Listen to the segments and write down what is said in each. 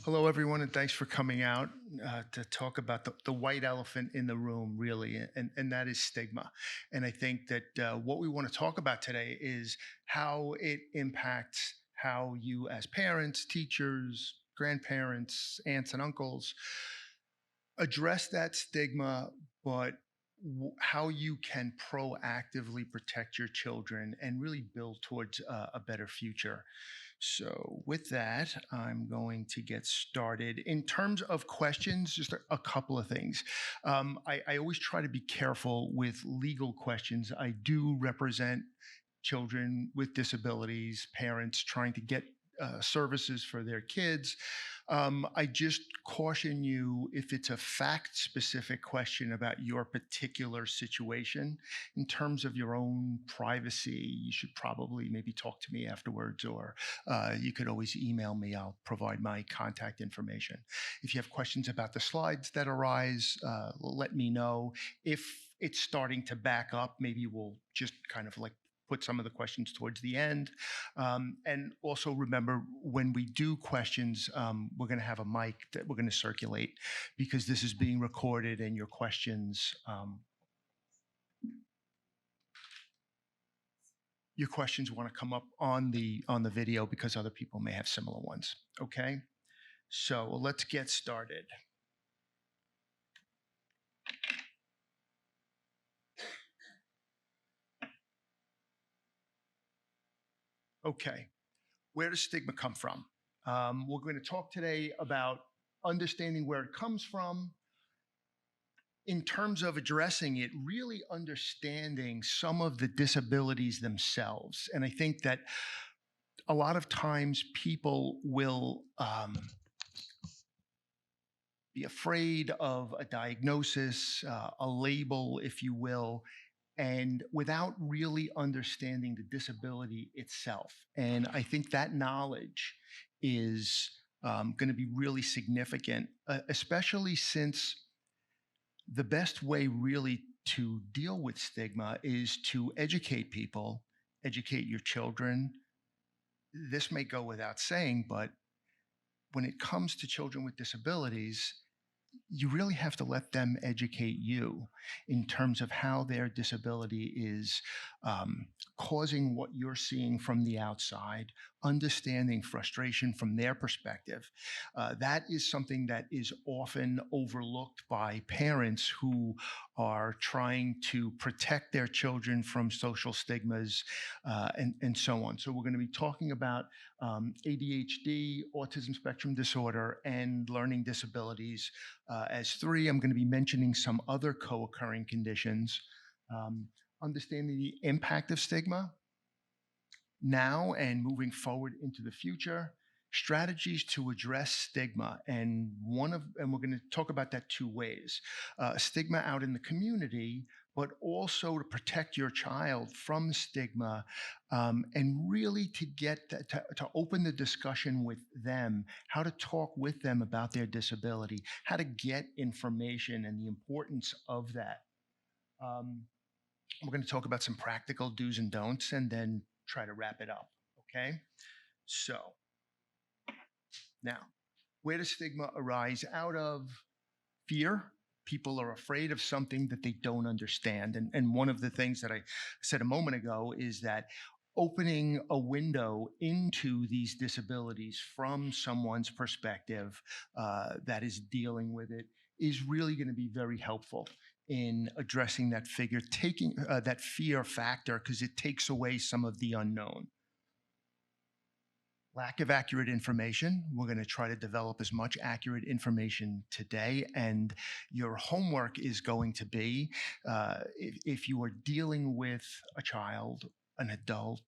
Hello, everyone, and thanks for coming out to talk about the white elephant in the room, really, and that is stigma. And I think that what we want to talk about today is how it impacts how you, as parents, teachers, grandparents, aunts, and uncles, address that stigma, but how you can proactively protect your children and really build towards a better future. So, with that, I'm going to get started. In terms of questions, just a couple of things. I always try to be careful with legal questions. I do represent children with disabilities, parents trying to get services for their kids. I just caution you if it's a fact specific question about your particular situation in terms of your own privacy, you should probably maybe talk to me afterwards, or you could always email me. I'll provide my contact information. If you have questions about the slides that arise, let me know. If it's starting to back up, maybe we'll just kind of like put some of the questions towards the end. And also remember, when we do questions, we're going to have a mic that we're going to circulate because this is being recorded, and your questions want to come up on the video because other people may have similar ones. Okay, so let's get started. Okay, where does stigma come from? We're going to talk today about understanding where it comes from. In terms of addressing it, really understanding some of the disabilities themselves. And I think that a lot of times people will be afraid of a diagnosis, a label, if you will, and without really understanding the disability itself. And I think that knowledge is going to be really significant, especially since the best way really to deal with stigma is to educate people, educate your children. This may go without saying, but when it comes to children with disabilities, you really have to let them educate you in terms of how their disability is causing what you're seeing from the outside, understanding frustration from their perspective. That is something that is often overlooked by parents who are trying to protect their children from social stigmas and so on. So we're going to be talking about ADHD, Autism Spectrum Disorder, and learning disabilities as three. I'm going to be mentioning some other co-occurring conditions. Understanding the impact of stigma now and moving forward into the future, strategies to address stigma, and we're going to talk about that two ways: stigma out in the community, but also to protect your child from stigma, and really to get to open the discussion with them, how to talk with them about their disability, how to get information, and the importance of that. We're going to talk about some practical do's and don'ts, and then try to wrap it up. Okay, so now, where does stigma arise? Out of fear. People are afraid of something that they don't understand. And one of the things that I said a moment ago is that opening a window into these disabilities from someone's perspective that is dealing with it is really going to be very helpful in addressing that that fear factor, because it takes away some of the unknown. Lack of accurate information. We're going to try to develop as much accurate information today. And your homework is going to be, if you are dealing with a child, an adult,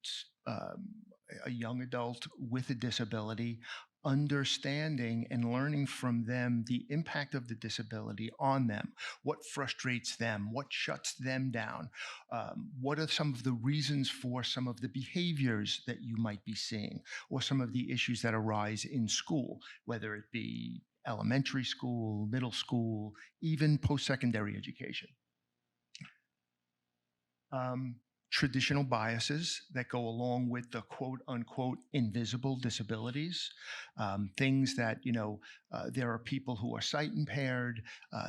a young adult with a disability, understanding and learning from them the impact of the disability on them, what frustrates them, what shuts them down, what are some of the reasons for some of the behaviors that you might be seeing, or some of the issues that arise in school, whether it be elementary school, middle school, even post-secondary education. traditional biases that go along with the quote unquote invisible disabilities, things that, there are people who are sight impaired,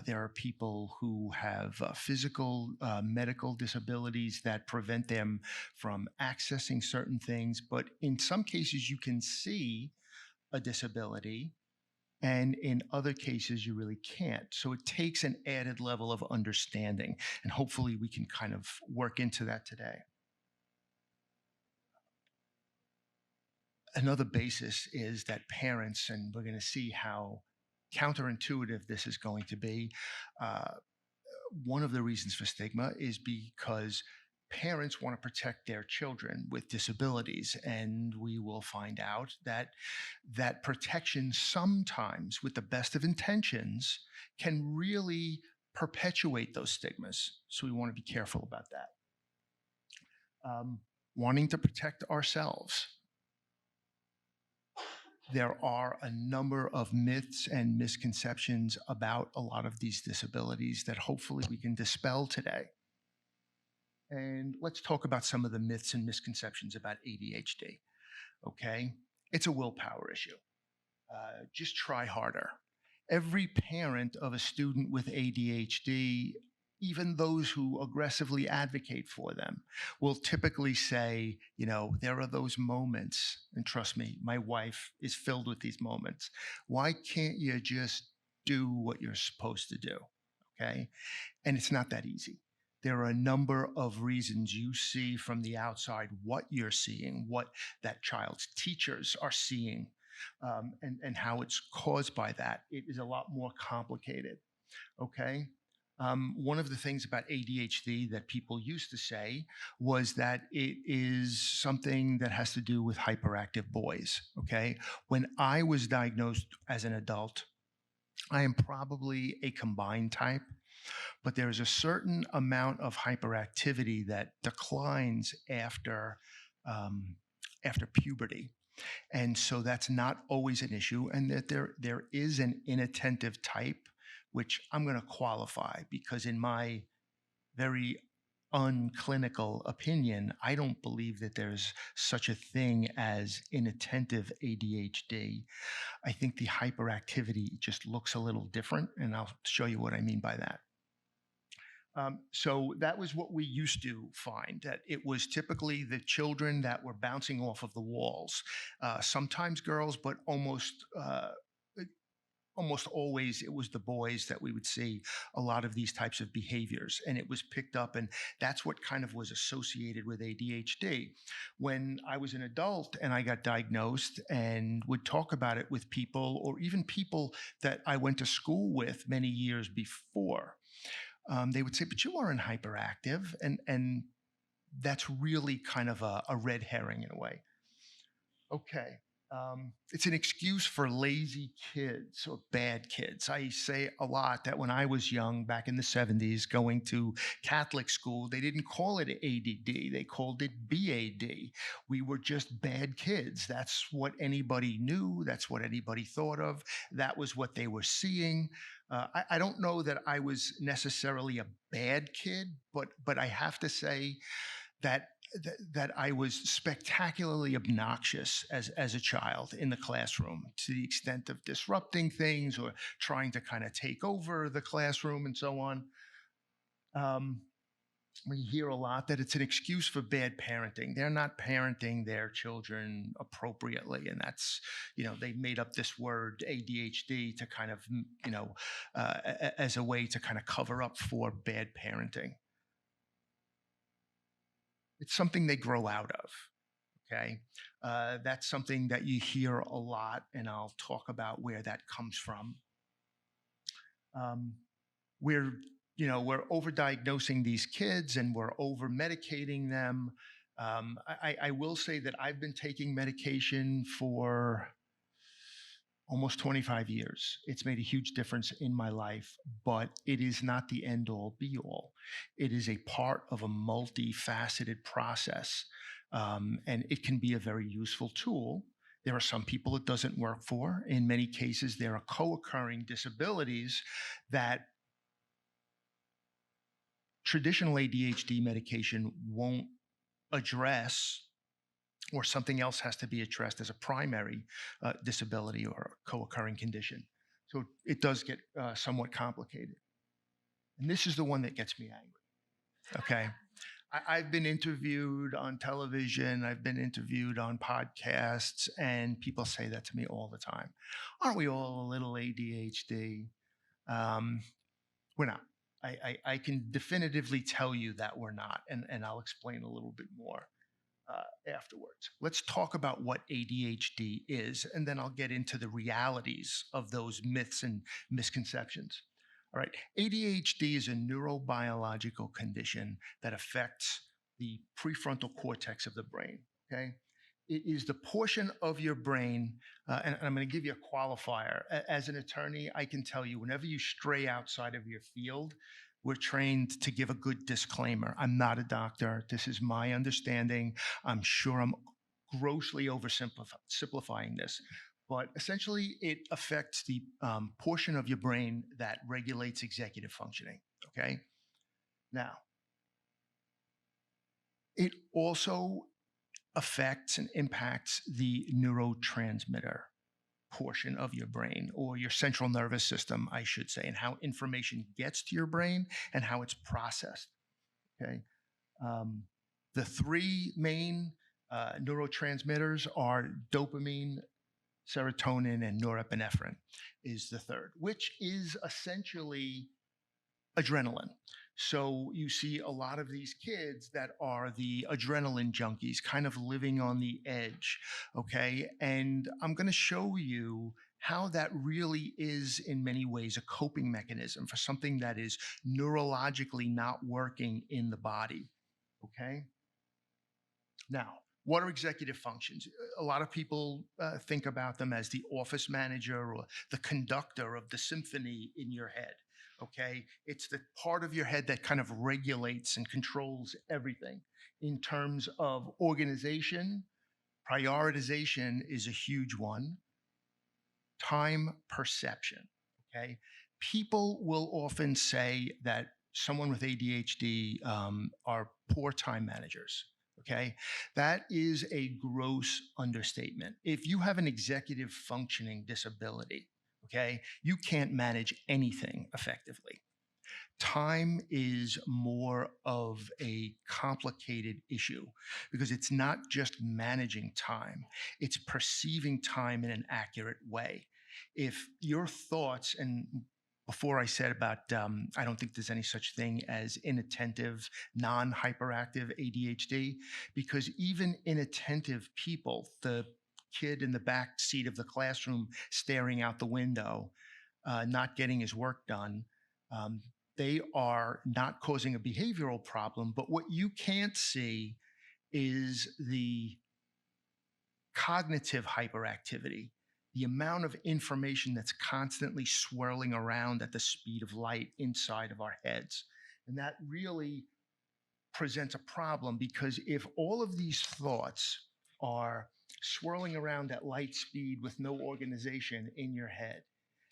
there are people who have physical medical disabilities that prevent them from accessing certain things. But in some cases, you can see a disability, and in other cases, you really can't. So it takes an added level of understanding. And hopefully, we can kind of work into that today. Another basis is that parents, and we're going to see how counterintuitive this is going to be. Uh, One of the reasons for stigma is because parents want to protect their children with disabilities, and we will find out that that protection sometimes, with the best of intentions, can really perpetuate those stigmas. So we want to be careful about that. Wanting to protect ourselves, there are a number of myths and misconceptions about a lot of these disabilities that hopefully we can dispel today. And let's talk about some of the myths and misconceptions about ADHD. Okay. It's a willpower issue. Just try harder. Every parent of a student with ADHD, even those who aggressively advocate for them, will typically say, there are those moments, and trust me, my wife is filled with these moments. Why can't you just do what you're supposed to do? Okay. And it's not that easy. There are a number of reasons you see from the outside what you're seeing, what that child's teachers are seeing, and how it's caused by that. It is a lot more complicated. Okay. One of the things about ADHD that people used to say was that it is something that has to do with hyperactive boys. Okay. When I was diagnosed as an adult, I am probably a combined type, but there's a certain amount of hyperactivity that declines um, after puberty. And so that's not always an issue, and that there is an inattentive type, which I'm going to qualify because in my very unclinical opinion, I don't believe that there's such a thing as inattentive ADHD. I think the hyperactivity just looks a little different, and I'll show you what I mean by that. So that was what we used to find, that it was typically the children that were bouncing off of the walls, sometimes girls, but almost always it was the boys that we would see a lot of these types of behaviors, and it was picked up, and that's what kind of was associated with ADHD. When I was an adult and I got diagnosed and would talk about it with people, or even people that I went to school with many years before, they would say, "But you aren't hyperactive," and that's really kind of a red herring in a way. Okay. It's an excuse for lazy kids or bad kids. I say a lot that when I was young, back in the 70s, going to Catholic school, they didn't call it ADD, they called it BAD. We were just bad kids. That's what anybody knew, that's what anybody thought of, that was what they were seeing. I don't know that I was necessarily a bad kid, but I have to say that that I was spectacularly obnoxious as a child in the classroom, to the extent of disrupting things or trying to kind of take over the classroom and so on. Um, we hear a lot that it's an excuse for bad parenting. They're not parenting their children appropriately, and that's, they made up this word ADHD to kind of, as a way to kind of cover up for bad parenting. It's something they grow out of. Okay. That's something that you hear a lot, and I'll talk about where that comes from. Um, we're, we're overdiagnosing these kids and we're over medicating them. I will say that I've been taking medication for almost 25 years. It's made a huge difference in my life, but it is not the end all be all. It is a part of a multifaceted process, and it can be a very useful tool. There are some people it doesn't work for. In many cases, there are co occurring disabilities that traditional ADHD medication won't address, or something else has to be addressed as a primary disability or co-occurring condition. So it does get somewhat complicated. And this is the one that gets me angry. Okay. I've been interviewed on television, I've been interviewed on podcasts, and people say that to me all the time. Aren't we all a little ADHD? Um, we're not. I can definitively tell you that we're not, and I'll explain a little bit more afterwards. Let's talk about what ADHD is, and then I'll get into the realities of those myths and misconceptions. All right, ADHD is a neurobiological condition that affects the prefrontal cortex of the brain. Okay, it is the portion of your brain, and I'm going to give you a qualifier. As an attorney, I can tell you whenever you stray outside of your field, we're trained to give a good disclaimer. I'm not a doctor. This is my understanding. I'm sure I'm grossly oversimplifying this, but essentially it affects the portion of your brain that regulates executive functioning. Okay. Now, it also affects and impacts the neurotransmitter portion of your brain, or your central nervous system, I should say, and how information gets to your brain and how it's processed. Okay. Um, the three main neurotransmitters are dopamine, serotonin, and norepinephrine is the third, which is essentially adrenaline. So you see a lot of these kids that are the adrenaline junkies, kind of living on the edge. Okay. And I'm going to show you how that really is, in many ways, a coping mechanism for something that is neurologically not working in the body. Okay. Now, what are executive functions? A lot of people think about them as the office manager or the conductor of the symphony in your head. Okay. It's the part of your head that kind of regulates and controls everything in terms of organization. Prioritization is a huge one. Time perception. Okay. People will often say that someone with ADHD are poor time managers. Okay. That is a gross understatement. If you have an executive functioning disability, okay, you can't manage anything effectively. Time is more of a complicated issue because it's not just managing time, it's perceiving time in an accurate way. If your thoughts, and before I said about, I don't think there's any such thing as inattentive, non hyperactive ADHD, because even inattentive people, the kid in the back seat of the classroom staring out the window, not getting his work done, um, they are not causing a behavioral problem. But what you can't see is the cognitive hyperactivity, the amount of information that's constantly swirling around at the speed of light inside of our heads. And that really presents a problem, because if all of these thoughts are swirling around at light speed with no organization in your head,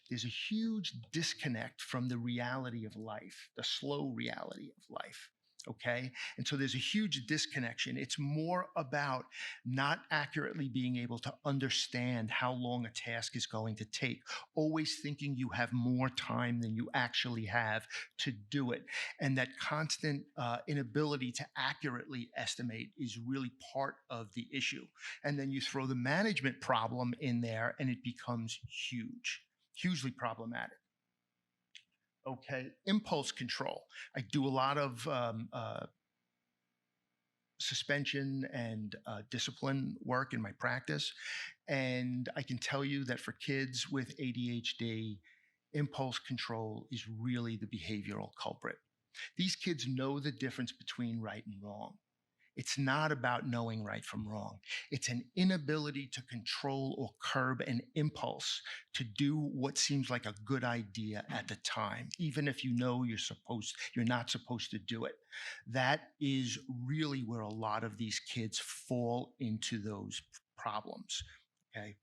there's a huge disconnect from the reality of life, the slow reality of life. Okay. And so there's a huge disconnection. It's more about not accurately being able to understand how long a task is going to take, always thinking you have more time than you actually have to do it. And that constant inability to accurately estimate is really part of the issue. And then you throw the management problem in there, and it becomes huge, hugely problematic. Okay, impulse control. I do a lot of suspension and discipline work in my practice. And I can tell you that for kids with ADHD, impulse control is really the behavioral culprit. These kids know the difference between right and wrong. It's not about knowing right from wrong. It's an inability to control or curb an impulse to do what seems like a good idea at the time, even if you know you're not supposed to do it. That is really where a lot of these kids fall into those problems. Okay.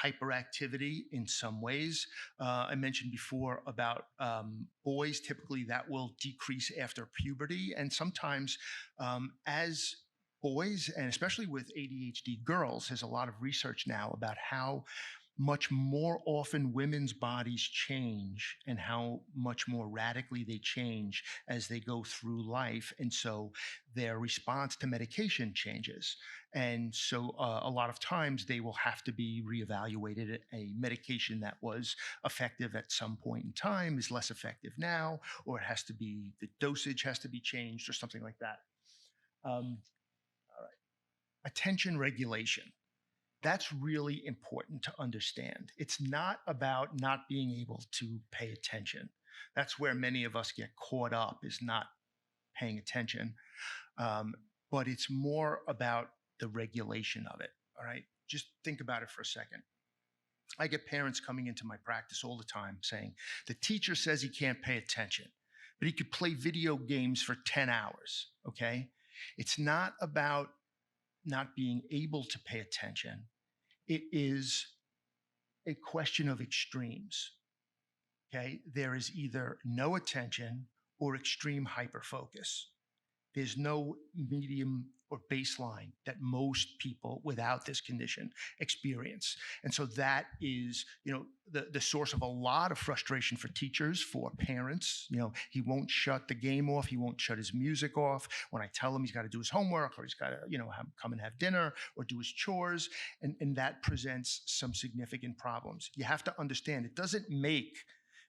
hyperactivity in some ways. I mentioned before about boys, typically that will decrease after puberty. And sometimes as boys, and especially with ADHD girls, there's a lot of research now about how much more often women's bodies change and how much more radically they change as they go through life. And so their response to medication changes. And so a lot of times they will have to be reevaluated. A medication that was effective at some point in time is less effective now, or it has to be, the dosage has to be changed or something like that. Um, all right. Attention regulation, that's really important to understand. It's not about not being able to pay attention. That's where many of us get caught up, is not paying attention. Um, but it's more about the regulation of it. All right. Just think about it for a second. I get parents coming into my practice all the time saying, the teacher says he can't pay attention, but he could play video games for 10 hours. Okay. It's not about not being able to pay attention. It is a question of extremes. Okay. There is either no attention or extreme hyperfocus. There's no medium or baseline that most people without this condition experience. And so that is, the source of a lot of frustration for teachers, for parents. He won't shut the game off. He won't shut his music off. When I tell him he's got to do his homework, or he's got to, come and have dinner or do his chores. And that presents some significant problems. You have to understand, it doesn't make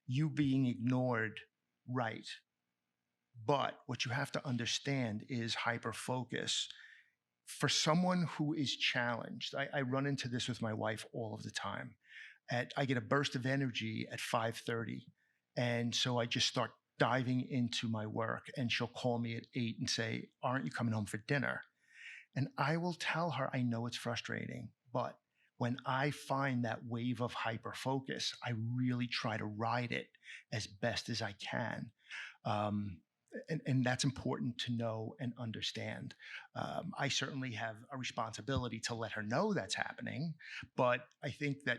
you being ignored right. But what you have to understand is hyperfocus. For someone who is challenged, I run into this with my wife all of the time. I get a burst of energy at 5:30, and so I just start diving into my work. And she'll call me at 8 and say, "Aren't you coming home for dinner?" And I will tell her, I know it's frustrating, but when I find that wave of hyperfocus, I really try to ride it as best as I can. Um, and that's important to know and understand. I certainly have a responsibility to let her know that's happening, but I think that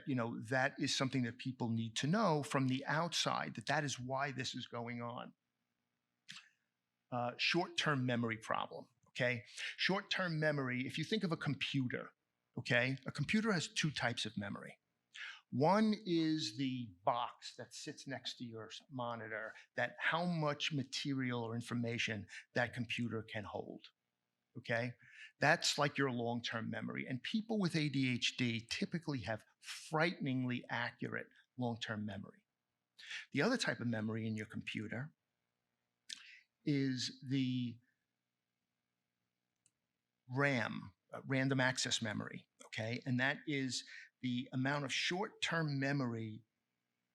that is something that people need to know from the outside, that is why this is going on. Short-term memory problem. Okay, short-term memory. If you think of a computer, okay, a computer has two types of memory. One is the box that sits next to your monitor, that how much material or information that computer can hold. Okay. That's like your long term memory. And people with ADHD typically have frighteningly accurate long term memory. The other type of memory in your computer is the RAM, random access memory. Okay. And that is the amount of short term memory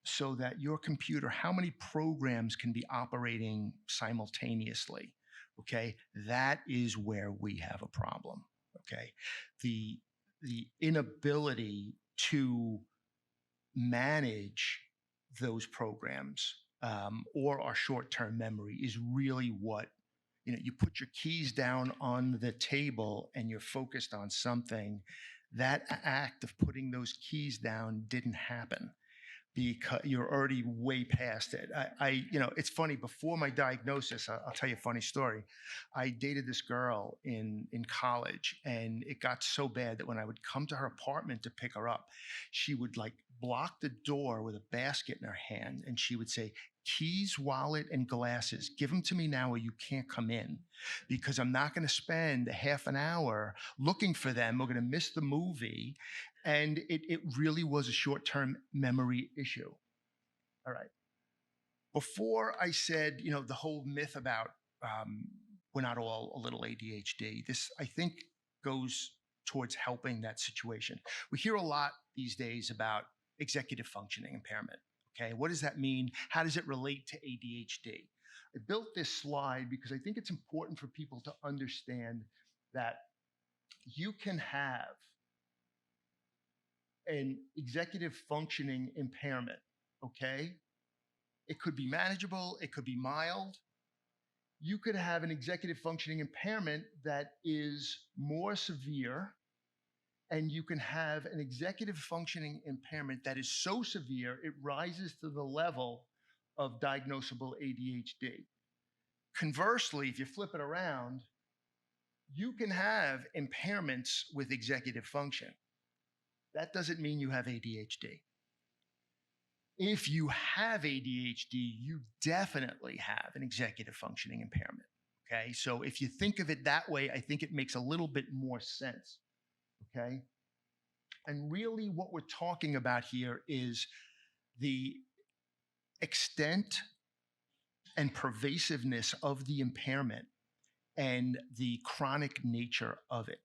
so that your computer, how many programs can be operating simultaneously. Okay. That is where we have a problem. Okay. The inability to manage those programs or our short-term memory is really what, you put your keys down on the table and you're focused on something. That act of putting those keys down didn't happen because you're already way past it. It's funny. Before my diagnosis, I'll tell you a funny story. I dated this girl in college, and it got so bad that when I would come to her apartment to pick her up, she would like block the door with a basket in her hand, and she would say, "Keys, wallet, and glasses. Give them to me now, or you can't come in, because I'm not going to spend a half an hour looking for them. We're going to miss the movie." And it really was a short-term memory issue. All right. Before I said, the whole myth about we're not all a little ADHD, this I think goes towards helping that situation. We hear a lot these days about executive functioning impairment. Okay. What does that mean? How does it relate to ADHD? I built this slide because I think it's important for people to understand that you can have an executive functioning impairment, okay? It could be manageable, it could be mild. You could have an executive functioning impairment that is more severe And you can have an executive functioning impairment that is so severe it rises to the level of diagnosable ADHD. Conversely, if you flip it around, you can have impairments with executive function. That doesn't mean you have ADHD. If you have ADHD, you definitely have an executive functioning impairment. Okay. So if you think of it that way, I think it makes a little bit more sense. Okay. And really, what we're talking about here is the extent and pervasiveness of the impairment and the chronic nature of it.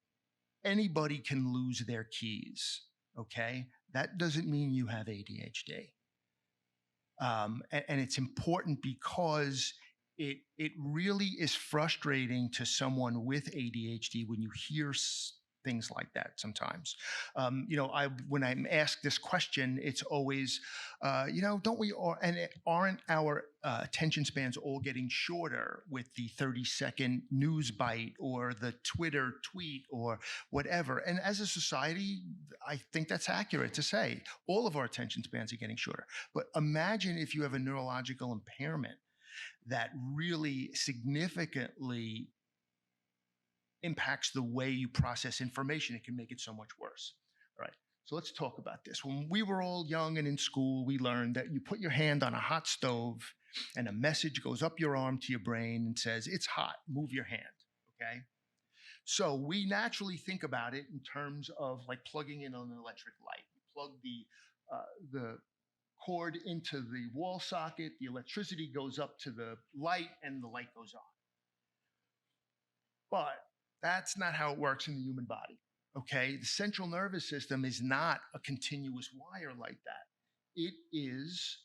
Anybody can lose their keys. Okay. That doesn't mean you have ADHD. And it's important because it really is frustrating to someone with ADHD when you hear things like that sometimes. When I'm asked this question, it's always, don't we all, and aren't our attention spans all getting shorter with the 30-second news bite or the Twitter tweet or whatever? And as a society, I think that's accurate to say all of our attention spans are getting shorter. But imagine if you have a neurological impairment that really significantly impacts the way you process information. It can make it so much worse. All right. So let's talk about this. When we were all young and in school, we learned that you put your hand on a hot stove and a message goes up your arm to your brain and says, it's hot, move your hand. Okay. So we naturally think about it in terms of like plugging in an electric light. You plug the cord into the wall socket, the electricity goes up to the light, and the light goes on. But that's not how it works in the human body. Okay. The central nervous system is not a continuous wire like that. It is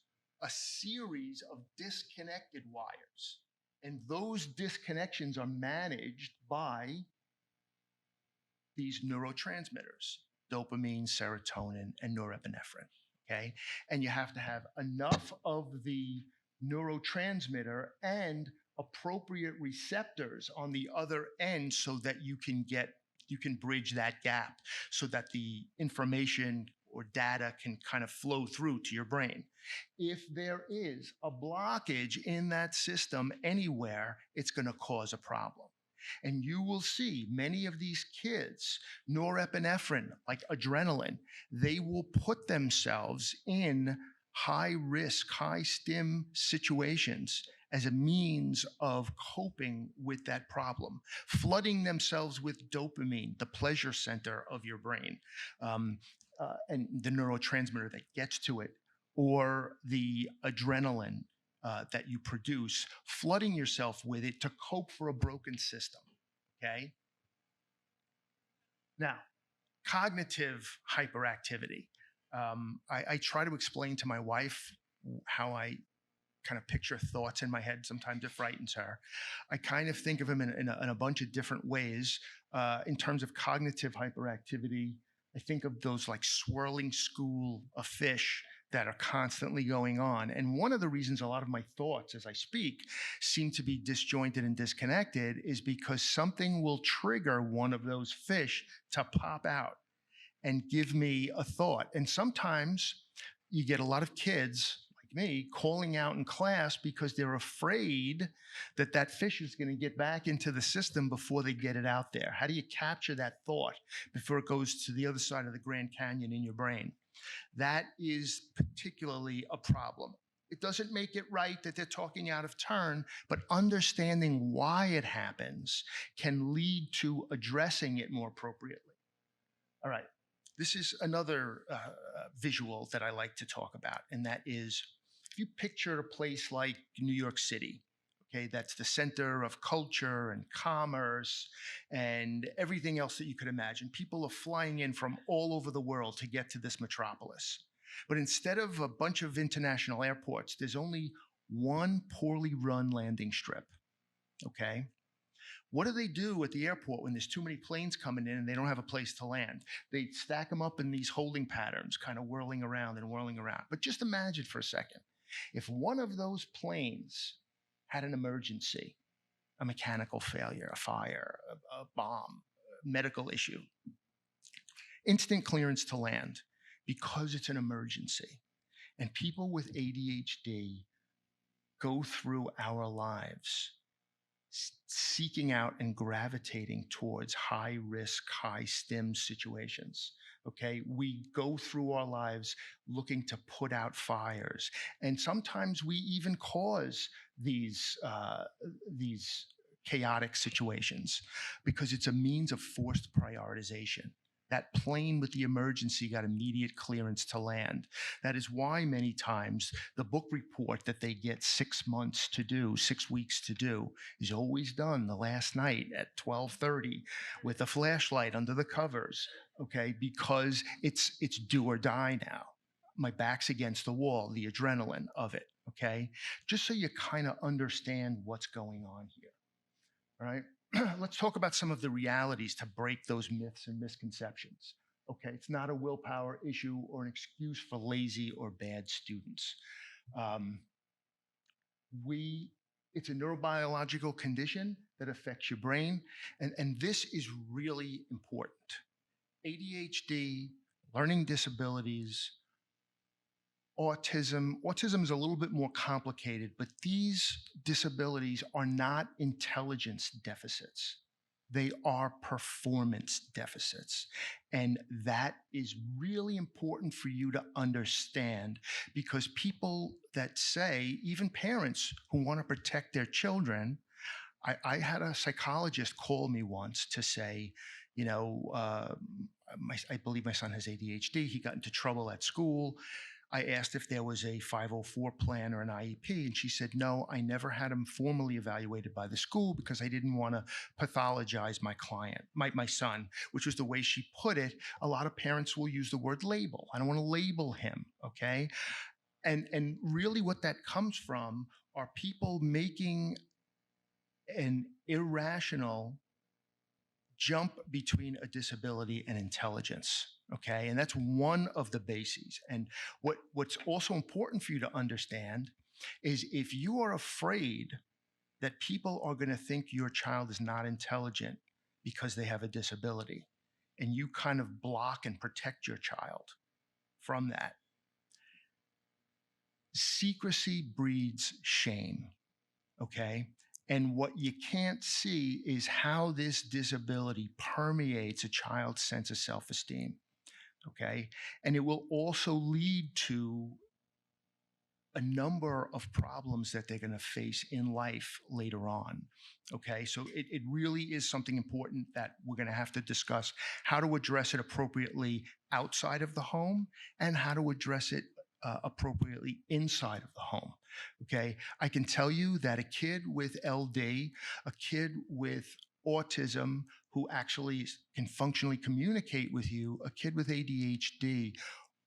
a series of disconnected wires. And those disconnections are managed by these neurotransmitters, dopamine, serotonin, and norepinephrine. Okay. And you have to have enough of the neurotransmitter and appropriate receptors on the other end so that you can bridge that gap so that the information or data can kind of flow through to your brain. If there is a blockage in that system anywhere, it's going to cause a problem. And you will see many of these kids, norepinephrine, like adrenaline, they will put themselves in high risk, high stim situations as a means of coping with that problem, flooding themselves with dopamine, the pleasure center of your brain, and the neurotransmitter that gets to it, or the adrenaline that you produce, flooding yourself with it to cope for a broken system. Okay. Now, cognitive hyperactivity. I try to explain to my wife how I kind of picture thoughts in my head. Sometimes it frightens her. I kind of think of them in a bunch of different ways. In terms of cognitive hyperactivity, I think of those like swirling school of fish that are constantly going on. And one of the reasons a lot of my thoughts as I speak seem to be disjointed and disconnected is because something will trigger one of those fish to pop out and give me a thought. And sometimes you get a lot of kids like me calling out in class because they're afraid that that fish is going to get back into the system before they get it out there. How do you capture that thought before it goes to the other side of the Grand Canyon in your brain? That is particularly a problem. It doesn't make it right that they're talking out of turn, but understanding why it happens can lead to addressing it more appropriately. All right. This is another visual that I like to talk about, and that is if you picture a place like New York City, okay, that's the center of culture and commerce and everything else that you could imagine. People are flying in from all over the world to get to this metropolis. But instead of a bunch of international airports, there's only one poorly run landing strip, okay? What do they do at the airport when there's too many planes coming in and they don't have a place to land? They stack them up in these holding patterns, kind of whirling around and whirling around. But just imagine for a second, if one of those planes had an emergency, a mechanical failure, a fire, a bomb, a medical issue, instant clearance to land because it's an emergency. And people with ADHD go through our lives seeking out and gravitating towards high risk, high stim situations. Okay. We go through our lives looking to put out fires. And sometimes we even cause these chaotic situations because it's a means of forced prioritization. That plane with the emergency got immediate clearance to land. That is why many times the book report that they get 6 months to do, 6 weeks to do, is always done the last night at 12:30 with a flashlight under the covers. Okay, because it's do or die now. My back's against the wall, the adrenaline of it. Okay, just so you kind of understand what's going on here. All right. Let's talk about some of the realities to break those myths and misconceptions. Okay, it's not a willpower issue or an excuse for lazy or bad students. Um, we it's a neurobiological condition that affects your brain, and this is really important. ADHD, learning disabilities, autism is a little bit more complicated, but these disabilities are not intelligence deficits. They are performance deficits. And that is really important for you to understand, because people that say, even parents who want to protect their children, I had a psychologist call me once to say, you know, I believe my son has ADHD. He got into trouble at school. I asked if there was a 504 plan or an IEP, and she said, no, I never had him formally evaluated by the school because I didn't want to pathologize my client, my son, which was the way she put it. A lot of parents will use the word label. I don't want to label him, okay? And really what that comes from are people making an irrational jump between a disability and intelligence. Okay. And that's one of the bases. And what's also important for you to understand is if you are afraid that people are going to think your child is not intelligent because they have a disability, and you kind of block and protect your child from that, secrecy breeds shame. Okay. And what you can't see is how this disability permeates a child's sense of self esteem. Okay. And it will also lead to a number of problems that they're going to face in life later on. Okay. So it really is something important that we're going to have to discuss how to address it appropriately outside of the home and how to address it appropriately inside of the home. Okay. I can tell you that a kid with LD, a kid with autism who actually can functionally communicate with you, a kid with ADHD,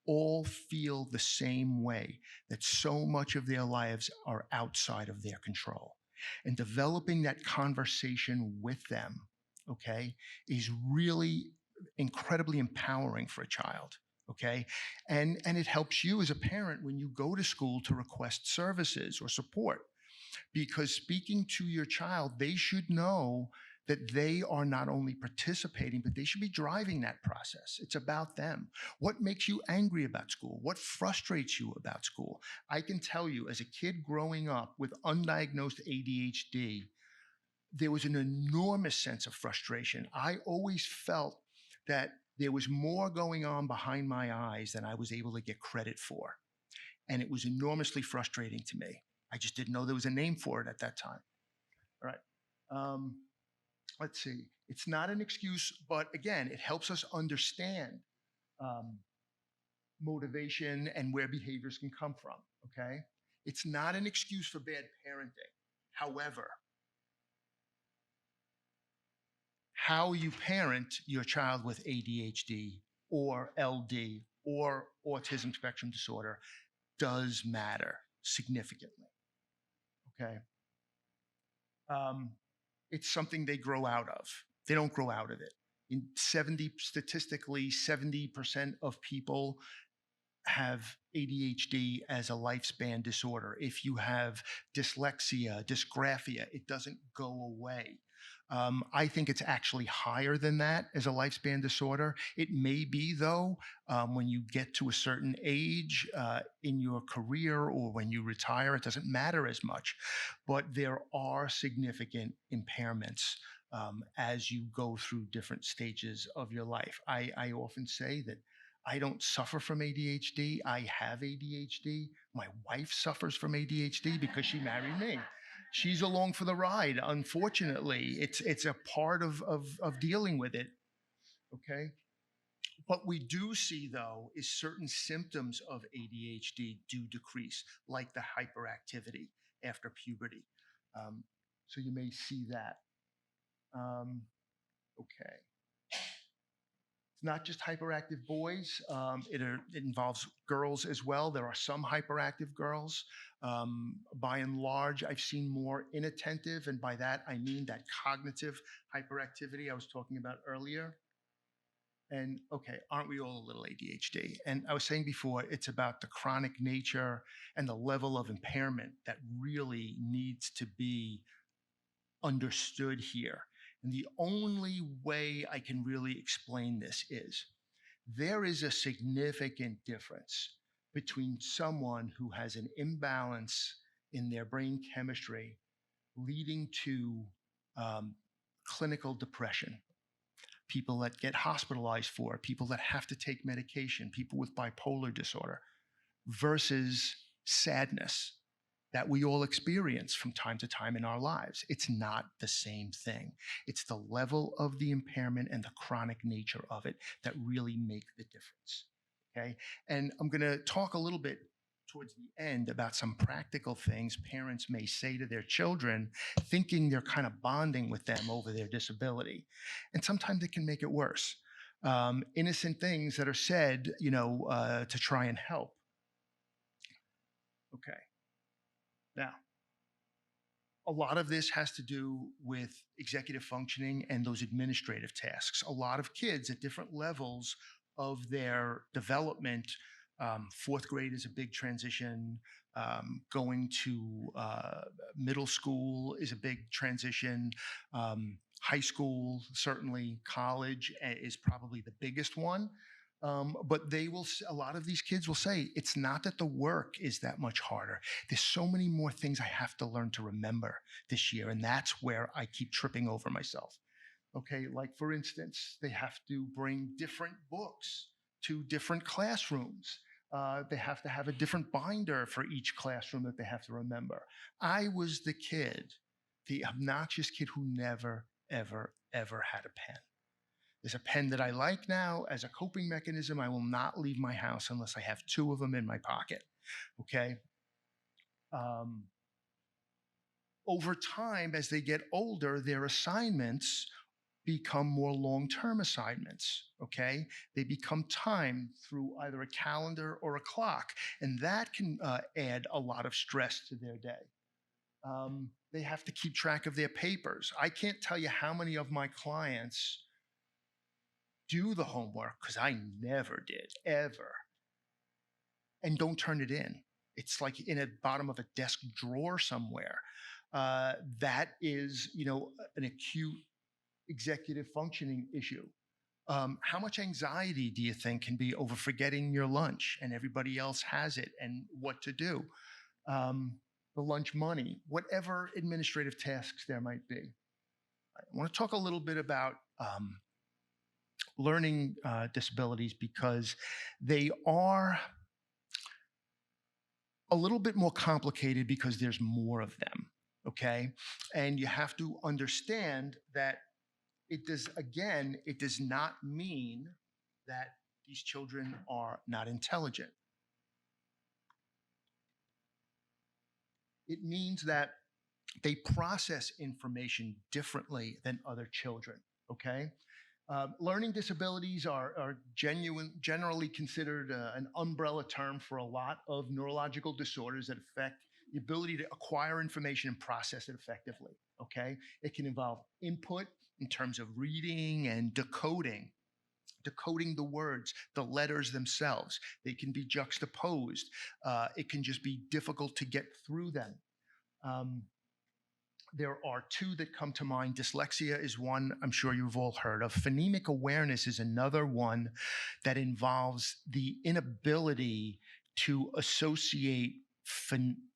all feel the same way, that so much of their lives are outside of their control. And developing that conversation with them, okay, is really incredibly empowering for a child. Okay. And it helps you as a parent when you go to school to request services or support, because speaking to your child, they should know that they are not only participating, but they should be driving that process. It's about them. What makes you angry about school? What frustrates you about school? I can tell you, as a kid growing up with undiagnosed ADHD, there was an enormous sense of frustration. I always felt that there was more going on behind my eyes than I was able to get credit for. And it was enormously frustrating to me. I just didn't know there was a name for it at that time. All right. Let's see. It's not an excuse, but again, it helps us understand um, motivation and where behaviors can come from. Okay. It's not an excuse for bad parenting. However, how you parent your child with ADHD or LD or autism spectrum disorder does matter significantly. Okay. It's something they grow out of. They don't grow out of it. Statistically, 70% of people have ADHD as a lifespan disorder. If you have dyslexia, dysgraphia, it doesn't go away. I think it's actually higher than that as a lifespan disorder. It may be, though, when you get to a certain age in your career or when you retire, it doesn't matter as much. But there are significant impairments as you go through different stages of your life. I often say that I don't suffer from ADHD. I have ADHD. My wife suffers from ADHD because she married me. She's along for the ride. Unfortunately, it's a part of dealing with it. Okay. What we do see, though, is certain symptoms of ADHD do decrease, like the hyperactivity after puberty. Um, so you may see that. Um, okay. It's not just hyperactive boys. It involves girls as well. There are some hyperactive girls. By and large, I've seen more inattentive, and by that I mean that cognitive hyperactivity I was talking about earlier. And okay, aren't we all a little ADHD? And I was saying before, it's about the chronic nature and the level of impairment that really needs to be understood here. And the only way I can really explain this is there is a significant difference between someone who has an imbalance in their brain chemistry leading to um, clinical depression, people that get hospitalized for, people that have to take medication, people with bipolar disorder, versus sadness that we all experience from time to time in our lives. It's not the same thing. It's the level of the impairment and the chronic nature of it that really make the difference. Okay. And I'm going to talk a little bit towards the end about some practical things parents may say to their children, thinking they're kind of bonding with them over their disability. And sometimes it can make it worse. Innocent things that are said, to try and help. Okay. Now, a lot of this has to do with executive functioning and those administrative tasks. A lot of kids at different levels of their development, fourth grade is a big transition. Going to middle school is a big transition. High school, certainly college is probably the biggest one. But a lot of these kids will say, it's not that the work is that much harder. There's so many more things I have to learn to remember this year. And that's where I keep tripping over myself. Okay. Like, for instance, they have to bring different books to different classrooms. They have to have a different binder for each classroom that they have to remember. I was the obnoxious kid who never, ever, ever had a pen. There's a pen that I like now as a coping mechanism. I will not leave my house unless I have two of them in my pocket. Okay. Um, Over time, as they get older, their assignments become more long-term assignments. Okay. They become timed through either a calendar or a clock. And that can add a lot of stress to their day. They have to keep track of their papers. I can't tell you how many of my clients do the homework, because I never did, ever, and don't turn it in. It's like in the bottom of a desk drawer somewhere. That is, an acute executive functioning issue. How much anxiety do you think can be over forgetting your lunch and everybody else has it and what to do? The lunch money, whatever administrative tasks there might be. I want to talk a little bit about learning disabilities, because they are a little bit more complicated because there's more of them. Okay. And you have to understand that it does not mean that these children are not intelligent. It means that they process information differently than other children. Okay. Learning disabilities are generally considered an umbrella term for a lot of neurological disorders that affect the ability to acquire information and process it effectively. Okay. It can involve input in terms of reading and decoding the words, the letters themselves. They can be juxtaposed. It can just be difficult to get through them. Um, There are two that come to mind. Dyslexia is one I'm sure you've all heard of. Phonemic awareness is another one that involves the inability to associate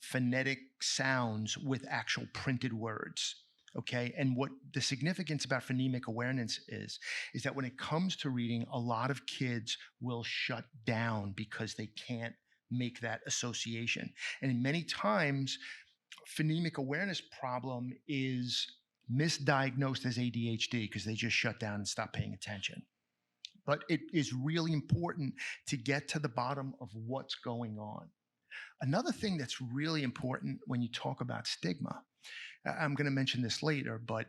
phonetic sounds with actual printed words. Okay. And what the significance about phonemic awareness is that when it comes to reading, a lot of kids will shut down because they can't make that association. And many times, phonemic awareness problem is misdiagnosed as ADHD because they just shut down and stop paying attention. But it is really important to get to the bottom of what's going on. Another thing that's really important when you talk about stigma, I'm going to mention this later, but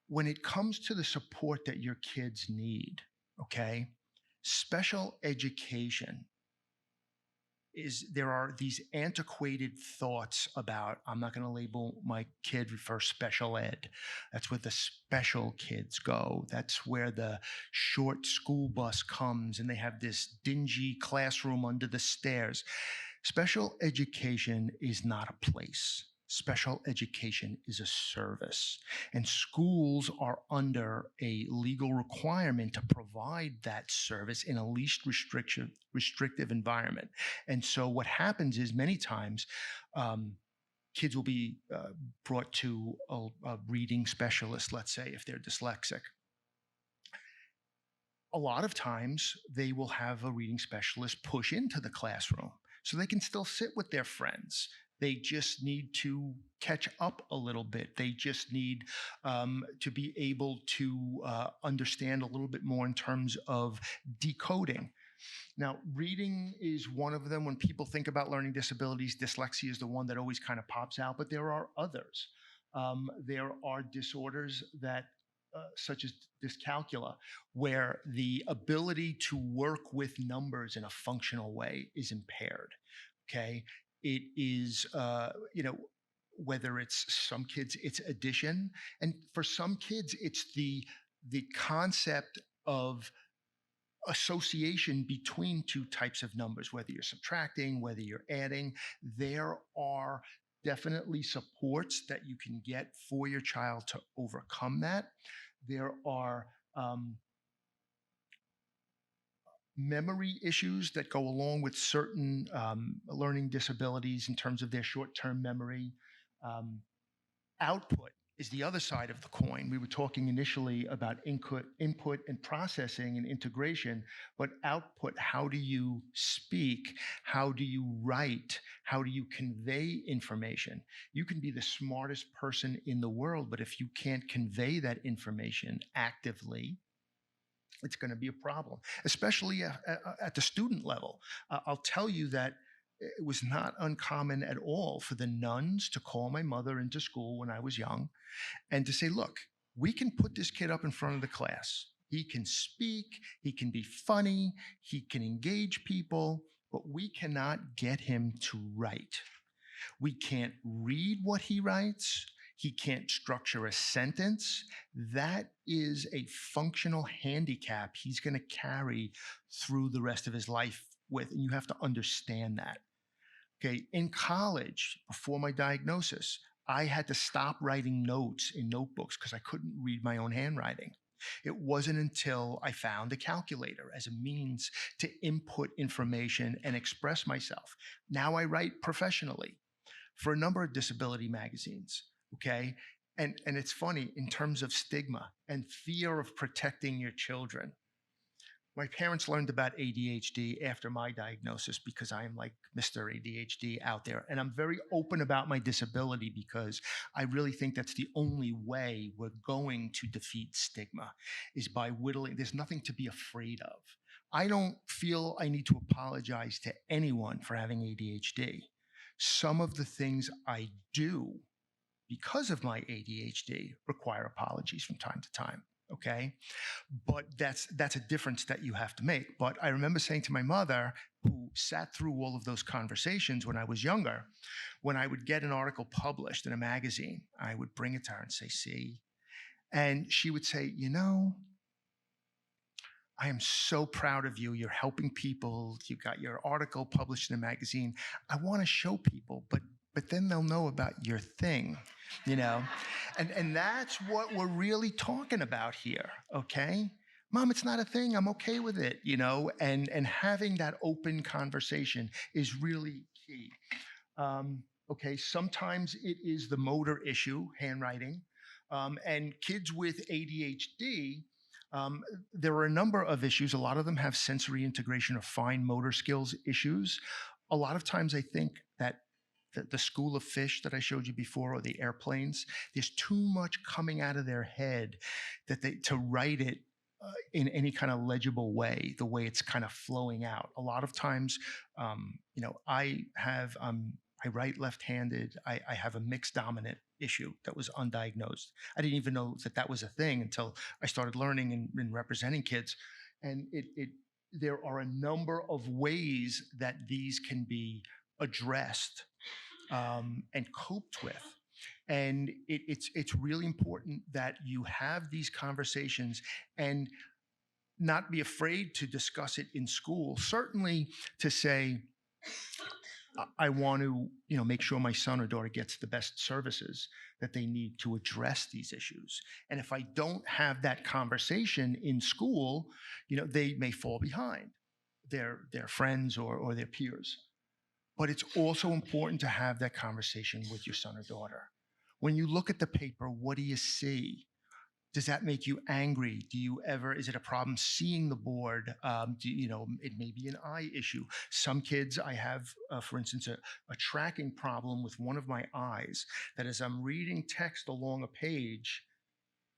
when it comes to the support that your kids need, okay, special education is there are these antiquated thoughts about I'm not going to label my kid for special ed. That's where the special kids go. That's where the short school bus comes and they have this dingy classroom under the stairs. Special education is not a place. Special education is a service, and schools are under a legal requirement to provide that service in a least restrictive environment. And so, what happens is many times kids will be brought to a reading specialist, let's say, if they're dyslexic. A lot of times, they will have a reading specialist push into the classroom so they can still sit with their friends. They just need to catch up a little bit. They just need to be able to understand a little bit more in terms of decoding. Now, reading is one of them. When people think about learning disabilities, dyslexia is the one that always kind of pops out, but there are others. There are disorders that, such as dyscalculia, where the ability to work with numbers in a functional way is impaired. Okay. It is, whether it's some kids, it's addition. And for some kids, it's the concept of association between two types of numbers, whether you're subtracting, whether you're adding. There are definitely supports that you can get for your child to overcome that. There are memory issues that go along with certain learning disabilities in terms of their short term memory. Output is the other side of the coin. We were talking initially about input and processing and integration, but output, how do you speak? How do you write? How do you convey information? You can be the smartest person in the world, but if you can't convey that information actively, it's going to be a problem, especially at the student level. I'll tell you that it was not uncommon at all for the nuns to call my mother into school when I was young and to say, look, we can put this kid up in front of the class. He can speak, he can be funny, he can engage people, but we cannot get him to write. We can't read what he writes. He can't structure a sentence. That is a functional handicap he's going to carry through the rest of his life with, and you have to understand that. Okay, in college, before my diagnosis, I had to stop writing notes in notebooks because I couldn't read my own handwriting. It wasn't until I found a calculator as a means to input information and express myself. Now I write professionally for a number of disability magazines. Okay. And it's funny in terms of stigma and fear of protecting your children. My parents learned about ADHD after my diagnosis because I am like Mr. ADHD out there. And I'm very open about my disability because I really think that's the only way we're going to defeat stigma is by whittling. There's nothing to be afraid of. I don't feel I need to apologize to anyone for having ADHD. Some of the things I do because of my ADHD require apologies from time to time. Okay. But that's a difference that you have to make. But I remember saying to my mother, who sat through all of those conversations when I was younger, when I would get an article published in a magazine, I would bring it to her and say, see, and she would say, you know, I am so proud of you. You're helping people. You got your article published in a magazine. I want to show people, but but then they'll know about your thing, you know? And that's what we're really talking about here, okay? Mom, it's not a thing. I'm okay with it, you know? And having that open conversation is really key. Okay, sometimes it is the motor issue, handwriting. And kids with ADHD, um, there are a number of issues. A lot of them have sensory integration or fine motor skills issues. A lot of times I think that the school of fish that I showed you before, or the airplanes, there's too much coming out of their head that they to write it in any kind of legible way, the way it's kind of flowing out. A lot of times, I write left-handed. I have a mixed dominant issue that was undiagnosed. I didn't even know that that was a thing until I started learning and representing kids. And there are a number of ways that these can be addressed and coped with. And it's really important that you have these conversations and not be afraid to discuss it in school. Certainly, to say, I want to, make sure my son or daughter gets the best services that they need to address these issues. And if I don't have that conversation in school, they may fall behind their friends or their peers. But it's also important to have that conversation with your son or daughter. When you look at the paper, what do you see? Does that make you angry? Is it a problem seeing the board? It may be an eye issue. Some kids, I have, for instance, a tracking problem with one of my eyes, that as I'm reading text along a page,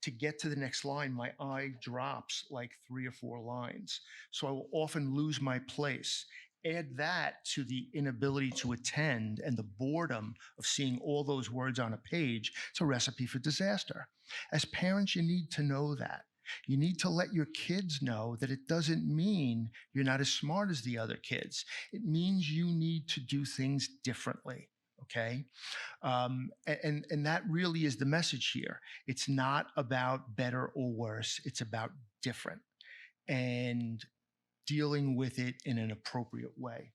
to get to the next line, my eye drops like 3 or 4 lines. So I will often lose my place. Add that to the inability to attend and the boredom of seeing all those words on a page. It's a recipe for disaster. As parents, you need to know that. You need to let your kids know that it doesn't mean you're not as smart as the other kids. It means you need to do things differently. Okay. And that really is the message here. It's not about better or worse, it's about different and dealing with it in an appropriate way.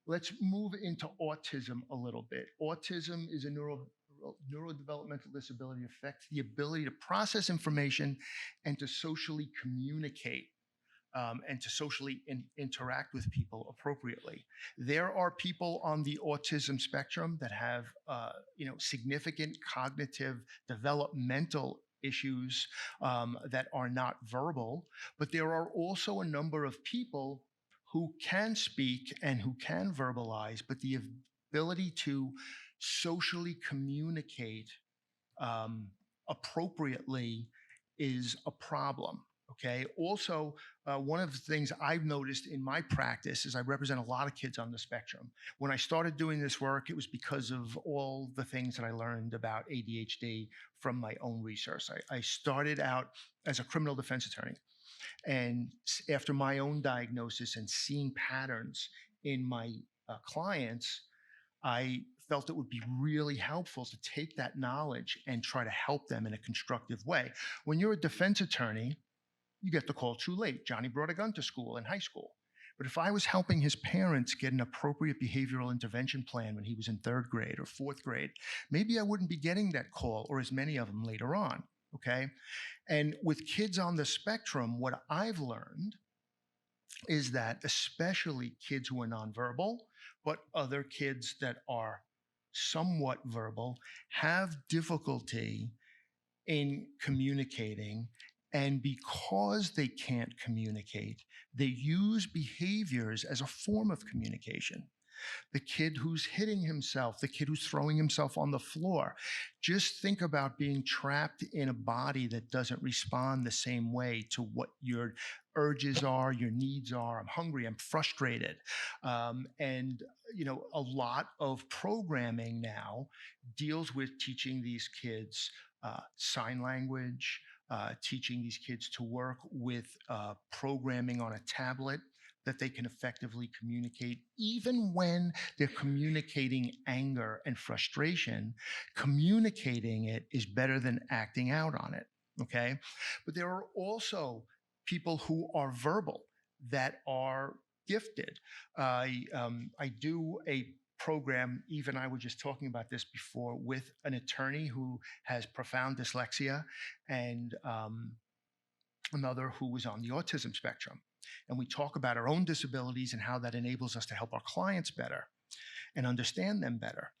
Let's move into autism a little bit. Autism is a neurodevelopmental disability that affects the ability to process information and to socially communicate. And to socially interact with people appropriately. There are people on the autism spectrum that have, significant cognitive developmental issues that are not verbal, but there are also a number of people who can speak and who can verbalize, but the ability to socially communicate um, appropriately is a problem. Okay. Also, one of the things I've noticed in my practice is I represent a lot of kids on the spectrum. When I started doing this work, it was because of all the things that I learned about ADHD from my own research. I started out as a criminal defense attorney. And after my own diagnosis and seeing patterns in my clients, I felt it would be really helpful to take that knowledge and try to help them in a constructive way. When you're a defense attorney, you get the call too late. Johnny brought a gun to school in high school. But if I was helping his parents get an appropriate behavioral intervention plan when he was in 3rd grade or 4th grade, maybe I wouldn't be getting that call or as many of them later on. Okay. And with kids on the spectrum, what I've learned is that especially kids who are nonverbal, but other kids that are somewhat verbal, have difficulty in communicating. And because they can't communicate, they use behaviors as a form of communication. The kid who's hitting himself, the kid who's throwing himself on the floor. Just think about being trapped in a body that doesn't respond the same way to what your urges are, your needs are. I'm hungry, I'm frustrated. A lot of programming now deals with teaching these kids sign language, teaching these kids to work with programming on a tablet that they can effectively communicate, even when they're communicating anger and frustration. Communicating it is better than acting out on it. Okay. But there are also people who are verbal that are gifted. I do a program. Eve and I were just talking about this before with an attorney who has profound dyslexia and another who was on the autism spectrum. And we talk about our own disabilities and how that enables us to help our clients better and understand them better.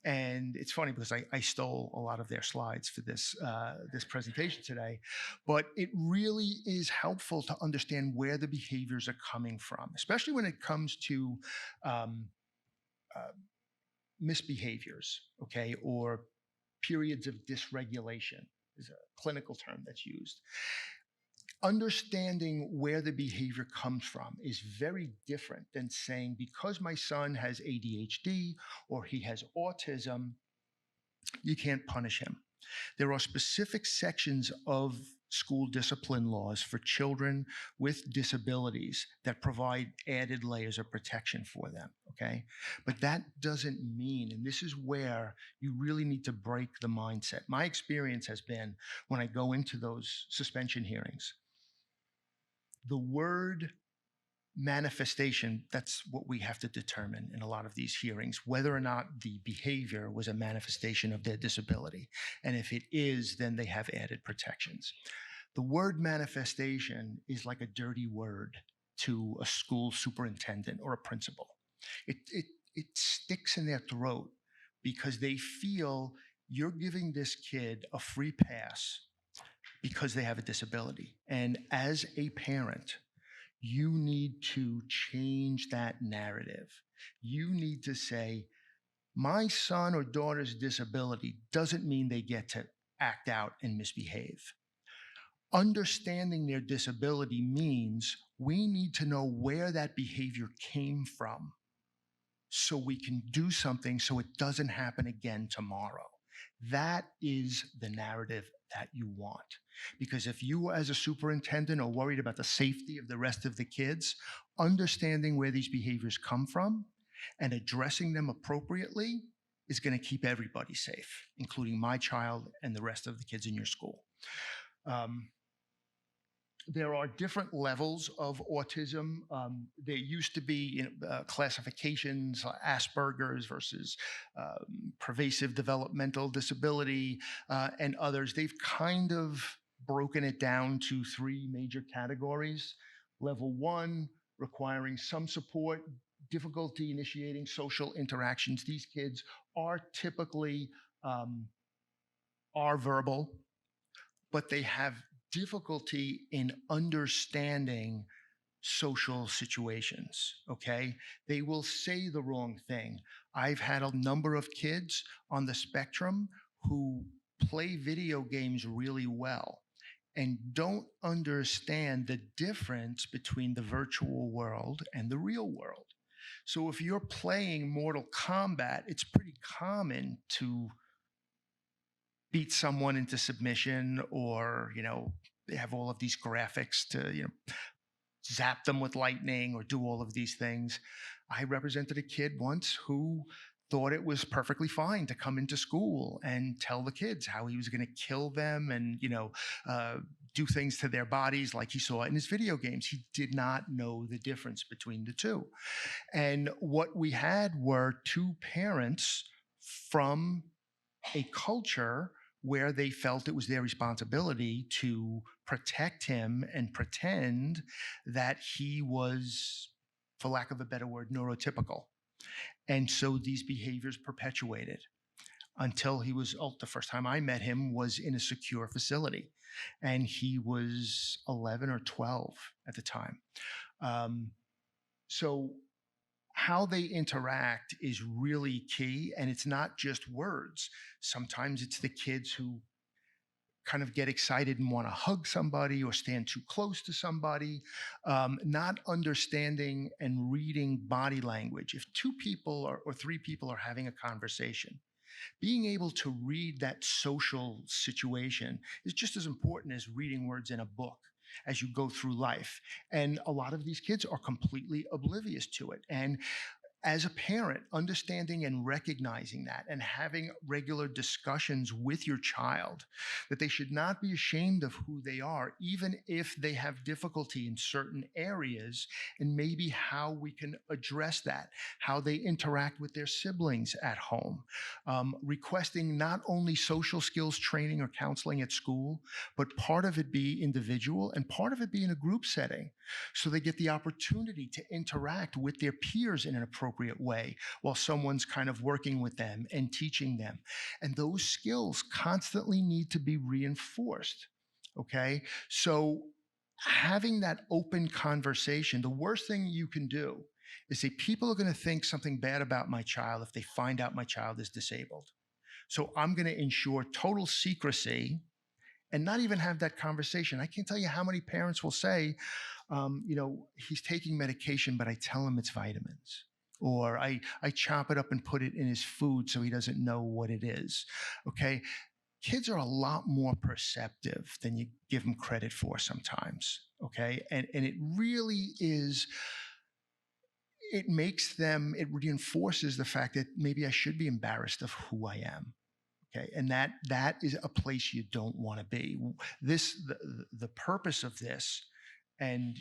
And it's funny because I stole a lot of their slides for this presentation today, but it really is helpful to understand where the behaviors are coming from, especially when it comes to um, uh, misbehaviors, okay, or periods of dysregulation is a clinical term that's used. Understanding where the behavior comes from is very different than saying, because my son has ADHD or he has autism, you can't punish him. There are specific sections of school discipline laws for children with disabilities that provide added layers of protection for them. Okay. But that doesn't mean, and this is where you really need to break the mindset. My experience has been when I go into those suspension hearings, the word manifestation, that's what we have to determine in a lot of these hearings, whether or not the behavior was a manifestation of their disability. And if it is, then they have added protections. The word manifestation is like a dirty word to a school superintendent or a principal. It sticks in their throat because they feel you're giving this kid a free pass because they have a disability. And as a parent, you need to change that narrative. You need to say, my son or daughter's disability doesn't mean they get to act out and misbehave. Understanding their disability means we need to know where that behavior came from so we can do something so it doesn't happen again tomorrow. That is the narrative that you want. Because if you, as a superintendent, are worried about the safety of the rest of the kids, understanding where these behaviors come from and addressing them appropriately is going to keep everybody safe, including my child and the rest of the kids in your school. There are different levels of autism. There used to be classifications, Asperger's versus pervasive developmental disability, and others. They've kind of broken it down to three major categories. Level 1, requiring some support, difficulty initiating social interactions. These kids are typically are verbal, but they have difficulty in understanding social situations. Okay. They will say the wrong thing. I've had a number of kids on the spectrum who play video games really well and don't understand the difference between the virtual world and the real world. So if you're playing Mortal Kombat, it's pretty common to beat someone into submission, or they have all of these graphics to zap them with lightning or do all of these things. I represented a kid once who thought it was perfectly fine to come into school and tell the kids how he was going to kill them and do things to their bodies like he saw in his video games. He did not know the difference between the two. And what we had were two parents from a culture where they felt it was their responsibility to protect him and pretend that he was, for lack of a better word, neurotypical. And so these behaviors perpetuated until he was, the first time I met him was in a secure facility, and he was 11 or 12 at the time. So how they interact is really key, and it's not just words. Sometimes it's the kids who kind of get excited and want to hug somebody or stand too close to somebody, not understanding and reading body language. If two people or three people are having a conversation, being able to read that social situation is just as important as reading words in a book as you go through life. And a lot of these kids are completely oblivious to it. And as a parent, understanding and recognizing that and having regular discussions with your child that they should not be ashamed of who they are, even if they have difficulty in certain areas, and maybe how we can address that, how they interact with their siblings at home, requesting not only social skills training or counseling at school, but part of it be individual and part of it be in a group setting. So they get the opportunity to interact with their peers in an appropriate way while someone's kind of working with them and teaching them. And those skills constantly need to be reinforced. Okay. So having that open conversation, the worst thing you can do is say, people are going to think something bad about my child if they find out my child is disabled. So I'm going to ensure total secrecy and not even have that conversation. I can't tell you how many parents will say, he's taking medication, but I tell him it's vitamins. Or I chop it up and put it in his food so he doesn't know what it is. Okay. Kids are a lot more perceptive than you give them credit for sometimes. Okay. And it really is, it reinforces the fact that maybe I should be embarrassed of who I am. Okay, and that is a place you don't want to be. The purpose of this, and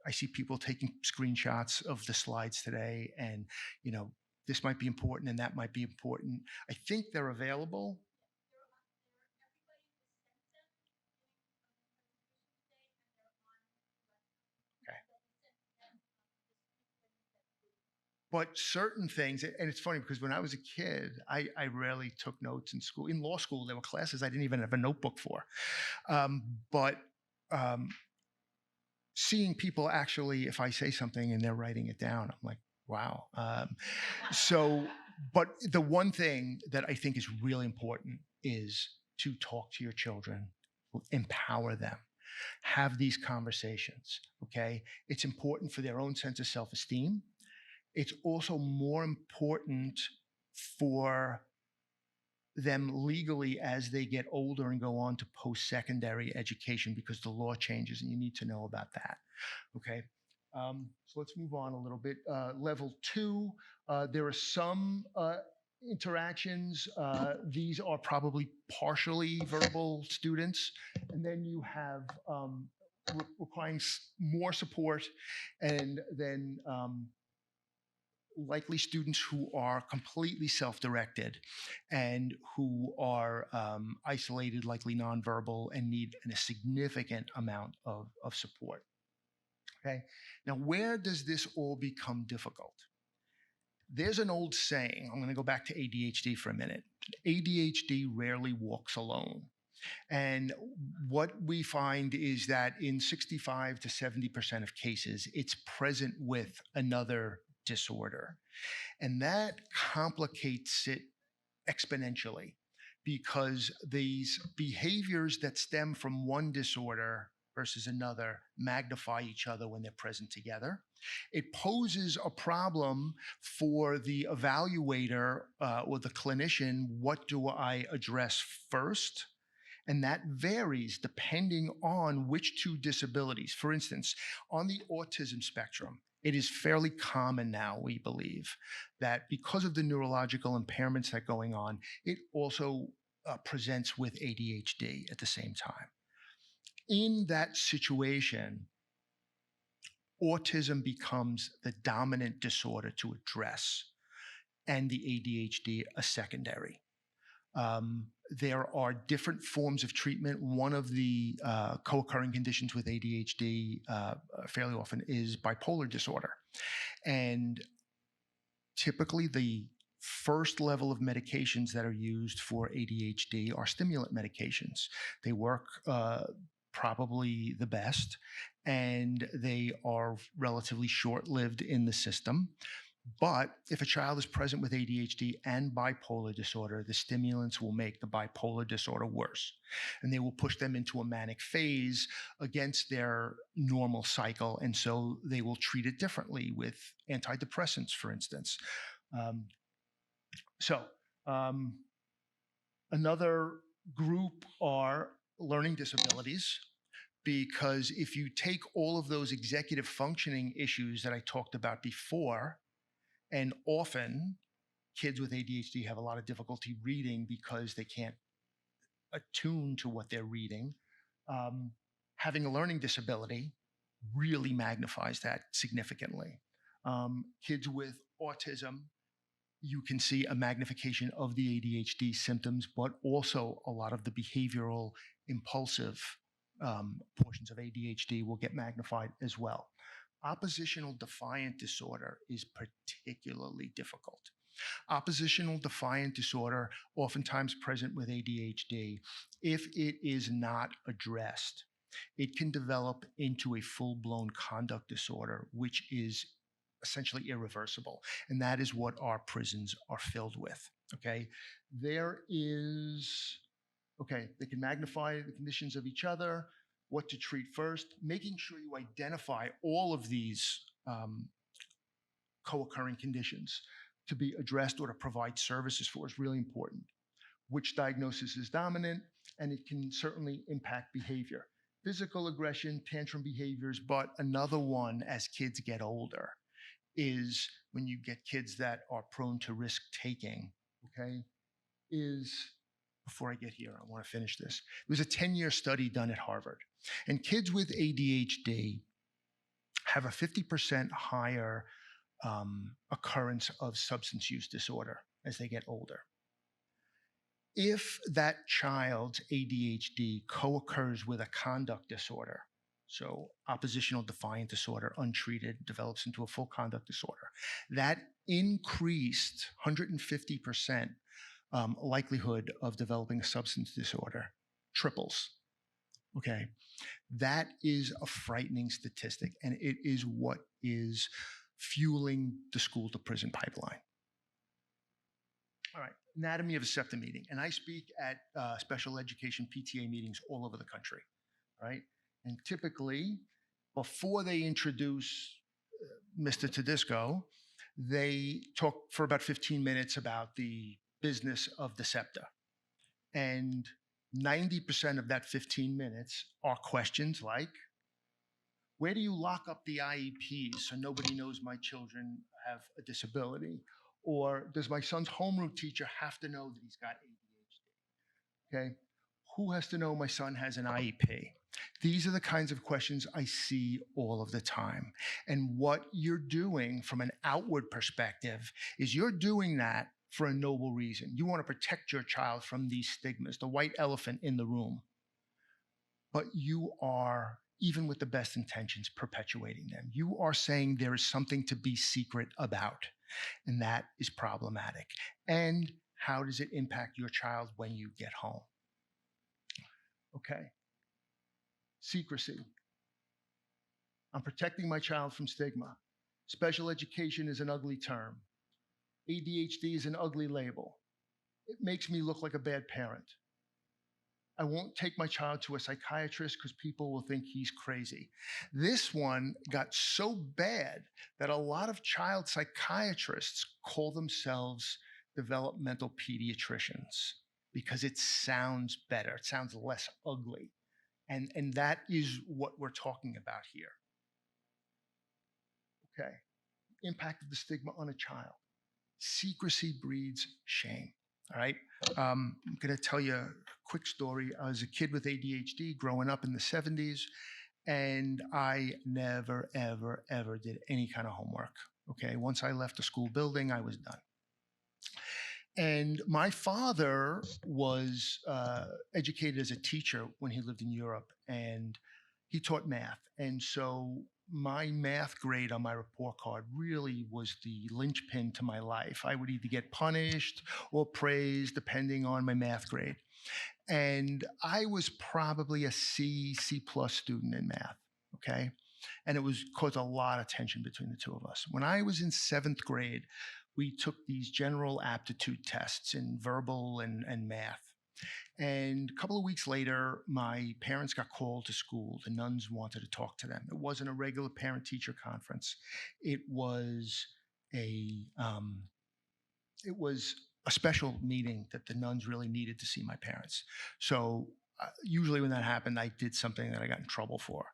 I see people taking screenshots of the slides today, and this might be important and that might be important. I think they're available. Okay. But certain things, and it's funny because when I was a kid, I rarely took notes in school. In law school, there were classes I didn't even have a notebook for. But seeing people actually, if I say something and they're writing it down, I'm like, wow. But the one thing that I think is really important is to talk to your children, empower them, have these conversations. Okay. It's important for their own sense of self esteem. It's also more important for them legally as they get older and go on to post-secondary education, because the law changes and you need to know about that. Okay. So let's move on a little bit. Level 2, there are some interactions. These are probably partially verbal students. And then you have requiring more support, and then likely students who are completely self-directed and who are isolated, likely nonverbal, and need a significant amount of support. Okay. Now, where does this all become difficult? There's an old saying. I'm going to go back to ADHD for a minute. ADHD rarely walks alone. And what we find is that in 65 to 70% of cases, it's present with another disorder. And that complicates it exponentially, because these behaviors that stem from one disorder versus another magnify each other when they're present together. It poses a problem for the evaluator or the clinician. What do I address first? And that varies depending on which two disabilities. For instance, on the autism spectrum, it is fairly common now, we believe, that because of the neurological impairments that are going on, it also presents with ADHD at the same time. In that situation, autism becomes the dominant disorder to address, and the ADHD a secondary. There are different forms of treatment. One of the co-occurring conditions with ADHD fairly often is bipolar disorder. And typically the first level of medications that are used for ADHD are stimulant medications. They work probably the best, and they are relatively short-lived in the system. But if a child is present with ADHD and bipolar disorder, the stimulants will make the bipolar disorder worse. And they will push them into a manic phase against their normal cycle. And so they will treat it differently with antidepressants, for instance. Another group are learning disabilities, because if you take all of those executive functioning issues that I talked about before And often kids with ADHD have a lot of difficulty reading because they can't attune to what they're reading. Um, Having a learning disability really magnifies that significantly. Kids with autism, you can see a magnification of the ADHD symptoms, but also a lot of the behavioral impulsive portions of ADHD will get magnified as well. Oppositional defiant disorder is particularly difficult. Oppositional defiant disorder, oftentimes present with ADHD, if it is not addressed, it can develop into a full blown conduct disorder, which is essentially irreversible. And that is what our prisons are filled with. Okay. There is, okay, they can magnify the conditions of each other, what to treat first, making sure you identify all of these co occurring conditions to be addressed or to provide services for is really important. Which diagnosis is dominant, and it can certainly impact behavior. Physical aggression, tantrum behaviors, but another one as kids get older is when you get kids that are prone to risk taking, okay, is before I get here, I want to finish this. There was a 10-year study done at Harvard, and kids with ADHD have a 50% higher occurrence of substance use disorder as they get older. If that child's ADHD co-occurs with a conduct disorder, so oppositional defiant disorder, untreated, develops into a full conduct disorder, that increased 150% likelihood of developing a substance disorder triples. Okay. That is a frightening statistic, and it is what is fueling the school to prison pipeline. All right, anatomy of a SEPTA meeting. And I speak at special education PTA meetings all over the country, right? And typically, before they introduce Mr. Tudisco, they talk for about 15 minutes about the business of the SEPTA. And 90% of that 15 minutes are questions like, where do you lock up the IEPs so nobody knows my children have a disability? Or does my son's homeroom teacher have to know that he's got ADHD? Okay. Who has to know my son has an IEP? These are the kinds of questions I see all of the time. And what you're doing from an outward perspective is you're doing that for a noble reason. You want to protect your child from these stigmas, the white elephant in the room. But you are, even with the best intentions, perpetuating them. You are saying there is something to be secret about, and that is problematic. And how does it impact your child when you get home? Okay. Secrecy. I'm protecting my child from stigma. Special education is an ugly term. ADHD is an ugly label. It makes me look like a bad parent. I won't take my child to a psychiatrist because people will think he's crazy. This one got so bad that a lot of child psychiatrists call themselves developmental pediatricians because it sounds better. It sounds less ugly. And that is what we're talking about here. Okay. Impact of the stigma on a child. Secrecy breeds shame. All right. I'm going to tell you a quick story. I was a kid with ADHD growing up in the 70s, and I never, ever, ever did any kind of homework. Okay. Once I left the school building, I was done. And my father was educated as a teacher when he lived in Europe, and he taught math. And so my math grade on my report card really was the linchpin to my life. I would either get punished or praised depending on my math grade. And I was probably a C plus student in math. Okay. And it was caused a lot of tension between the two of us. When I was in 7th grade, we took these general aptitude tests in verbal and math. And a couple of weeks later, my parents got called to school. The nuns wanted to talk to them. It wasn't a regular parent-teacher conference. It was a special meeting that the nuns really needed to see my parents. So usually when that happened, I did something that I got in trouble for.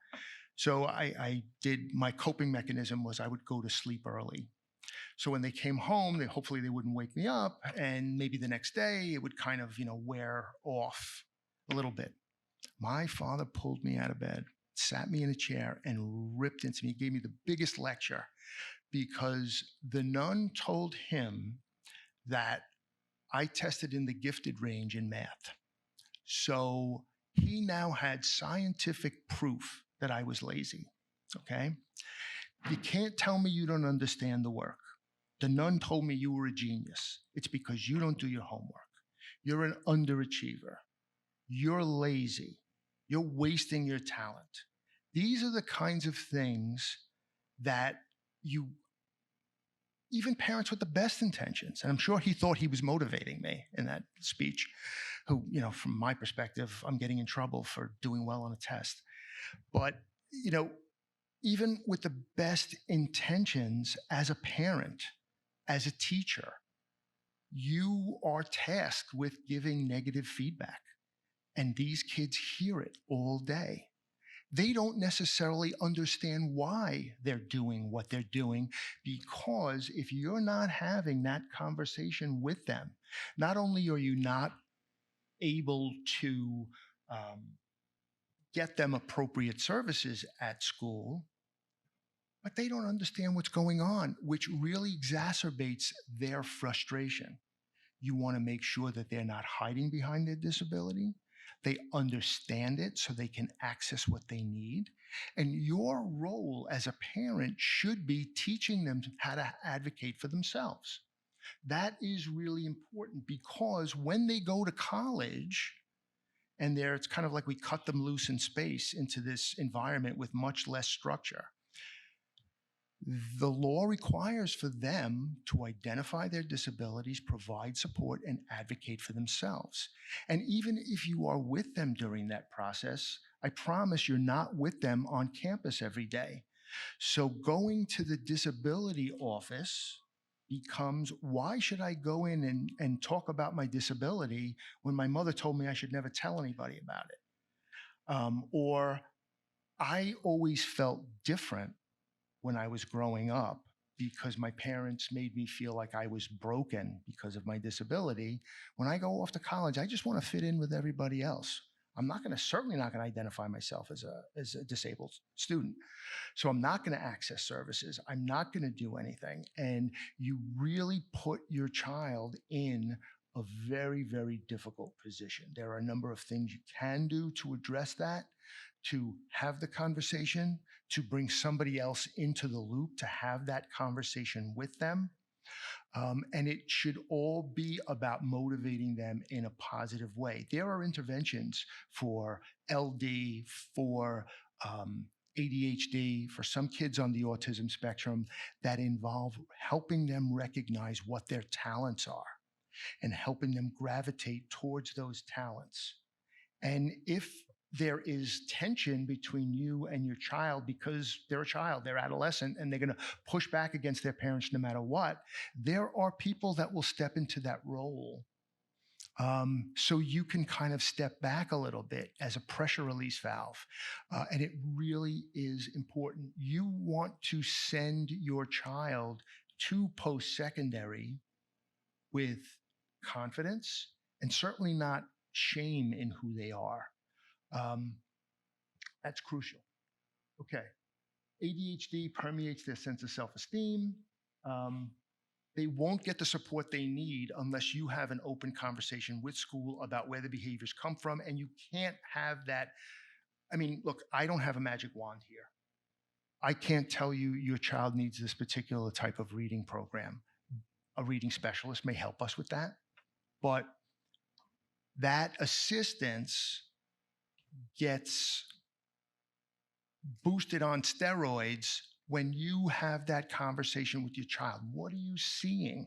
So my coping mechanism was I would go to sleep early. So when they came home, hopefully they wouldn't wake me up, and maybe the next day it would kind of, wear off a little bit. My father pulled me out of bed, sat me in a chair, and ripped into me. He gave me the biggest lecture because the nun told him that I tested in the gifted range in math. So he now had scientific proof that I was lazy. Okay. You can't tell me you don't understand the work. The nun told me you were a genius. It's because you don't do your homework. You're an underachiever. You're lazy. You're wasting your talent. These are the kinds of things that even parents with the best intentions, and I'm sure he thought he was motivating me in that speech, who, from my perspective, I'm getting in trouble for doing well on a test. But, even with the best intentions as a parent, as a teacher, you are tasked with giving negative feedback. And these kids hear it all day. They don't necessarily understand why they're doing what they're doing, because if you're not having that conversation with them, not only are you not able to get them appropriate services at school, but they don't understand what's going on, which really exacerbates their frustration. You want to make sure that they're not hiding behind their disability. They understand it so they can access what they need. And your role as a parent should be teaching them how to advocate for themselves. That is really important, because when they go to college, and it's kind of like we cut them loose in space into this environment with much less structure. The law requires for them to identify their disabilities, provide support, and advocate for themselves. And even if you are with them during that process, I promise you're not with them on campus every day. So going to the disability office becomes, why should I go in and talk about my disability when my mother told me I should never tell anybody about it? Or I always felt different when I was growing up because my parents made me feel like I was broken because of my disability. When I go off to college, I just want to fit in with everybody else. I'm certainly not going to identify myself as a disabled student. So I'm not going to access services. I'm not going to do anything. And you really put your child in a very, very difficult position. There are a number of things you can do to address that, to have the conversation, to bring somebody else into the loop, to have that conversation with them. And it should all be about motivating them in a positive way. There are interventions for LD, for ADHD, for some kids on the autism spectrum that involve helping them recognize what their talents are and helping them gravitate towards those talents. And if there is tension between you and your child because they're a child, they're adolescent, and they're going to push back against their parents no matter what, there are people that will step into that role. So you can kind of step back a little bit as a pressure release valve. And it really is important. You want to send your child to post-secondary with confidence and certainly not shame in who they are. That's crucial. Okay. ADHD permeates their sense of self-esteem. They won't get the support they need unless you have an open conversation with school about where the behaviors come from. And you can't have that. I mean, look, I don't have a magic wand here. I can't tell you your child needs this particular type of reading program. A reading specialist may help us with that. But that assistance gets boosted on steroids when you have that conversation with your child. What are you seeing?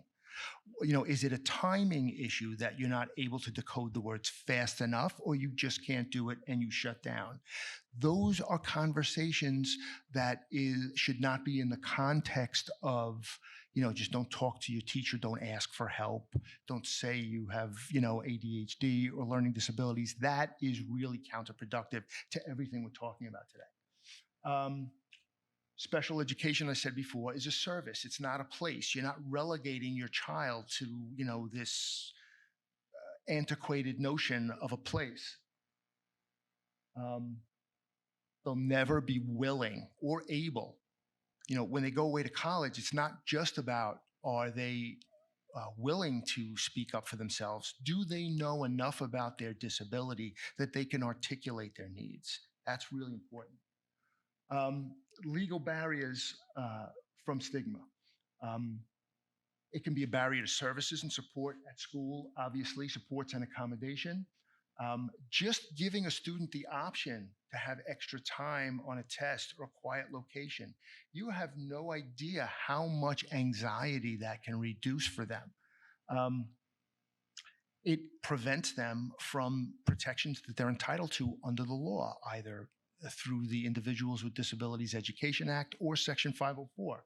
Is it a timing issue that you're not able to decode the words fast enough, or you just can't do it and you shut down? Those are conversations that should not be in the context of, just don't talk to your teacher, don't ask for help, don't say you have, ADHD or learning disabilities. That is really counterproductive to everything we're talking about today. Special education, I said before, is a service. It's not a place. You're not relegating your child to, this antiquated notion of a place. Um, they'll never be willing or able. When they go away to college, it's not just about are they willing to speak up for themselves? Do they know enough about their disability that they can articulate their needs? That's really important. Um, Legal barriers from stigma. Um, it can be a barrier to services and support at school, obviously, supports and accommodation. Just giving a student the option to have extra time on a test or a quiet location, you have no idea how much anxiety that can reduce for them. Um, it prevents them from protections that they're entitled to under the law, either through the Individuals with Disabilities Education Act or Section 504.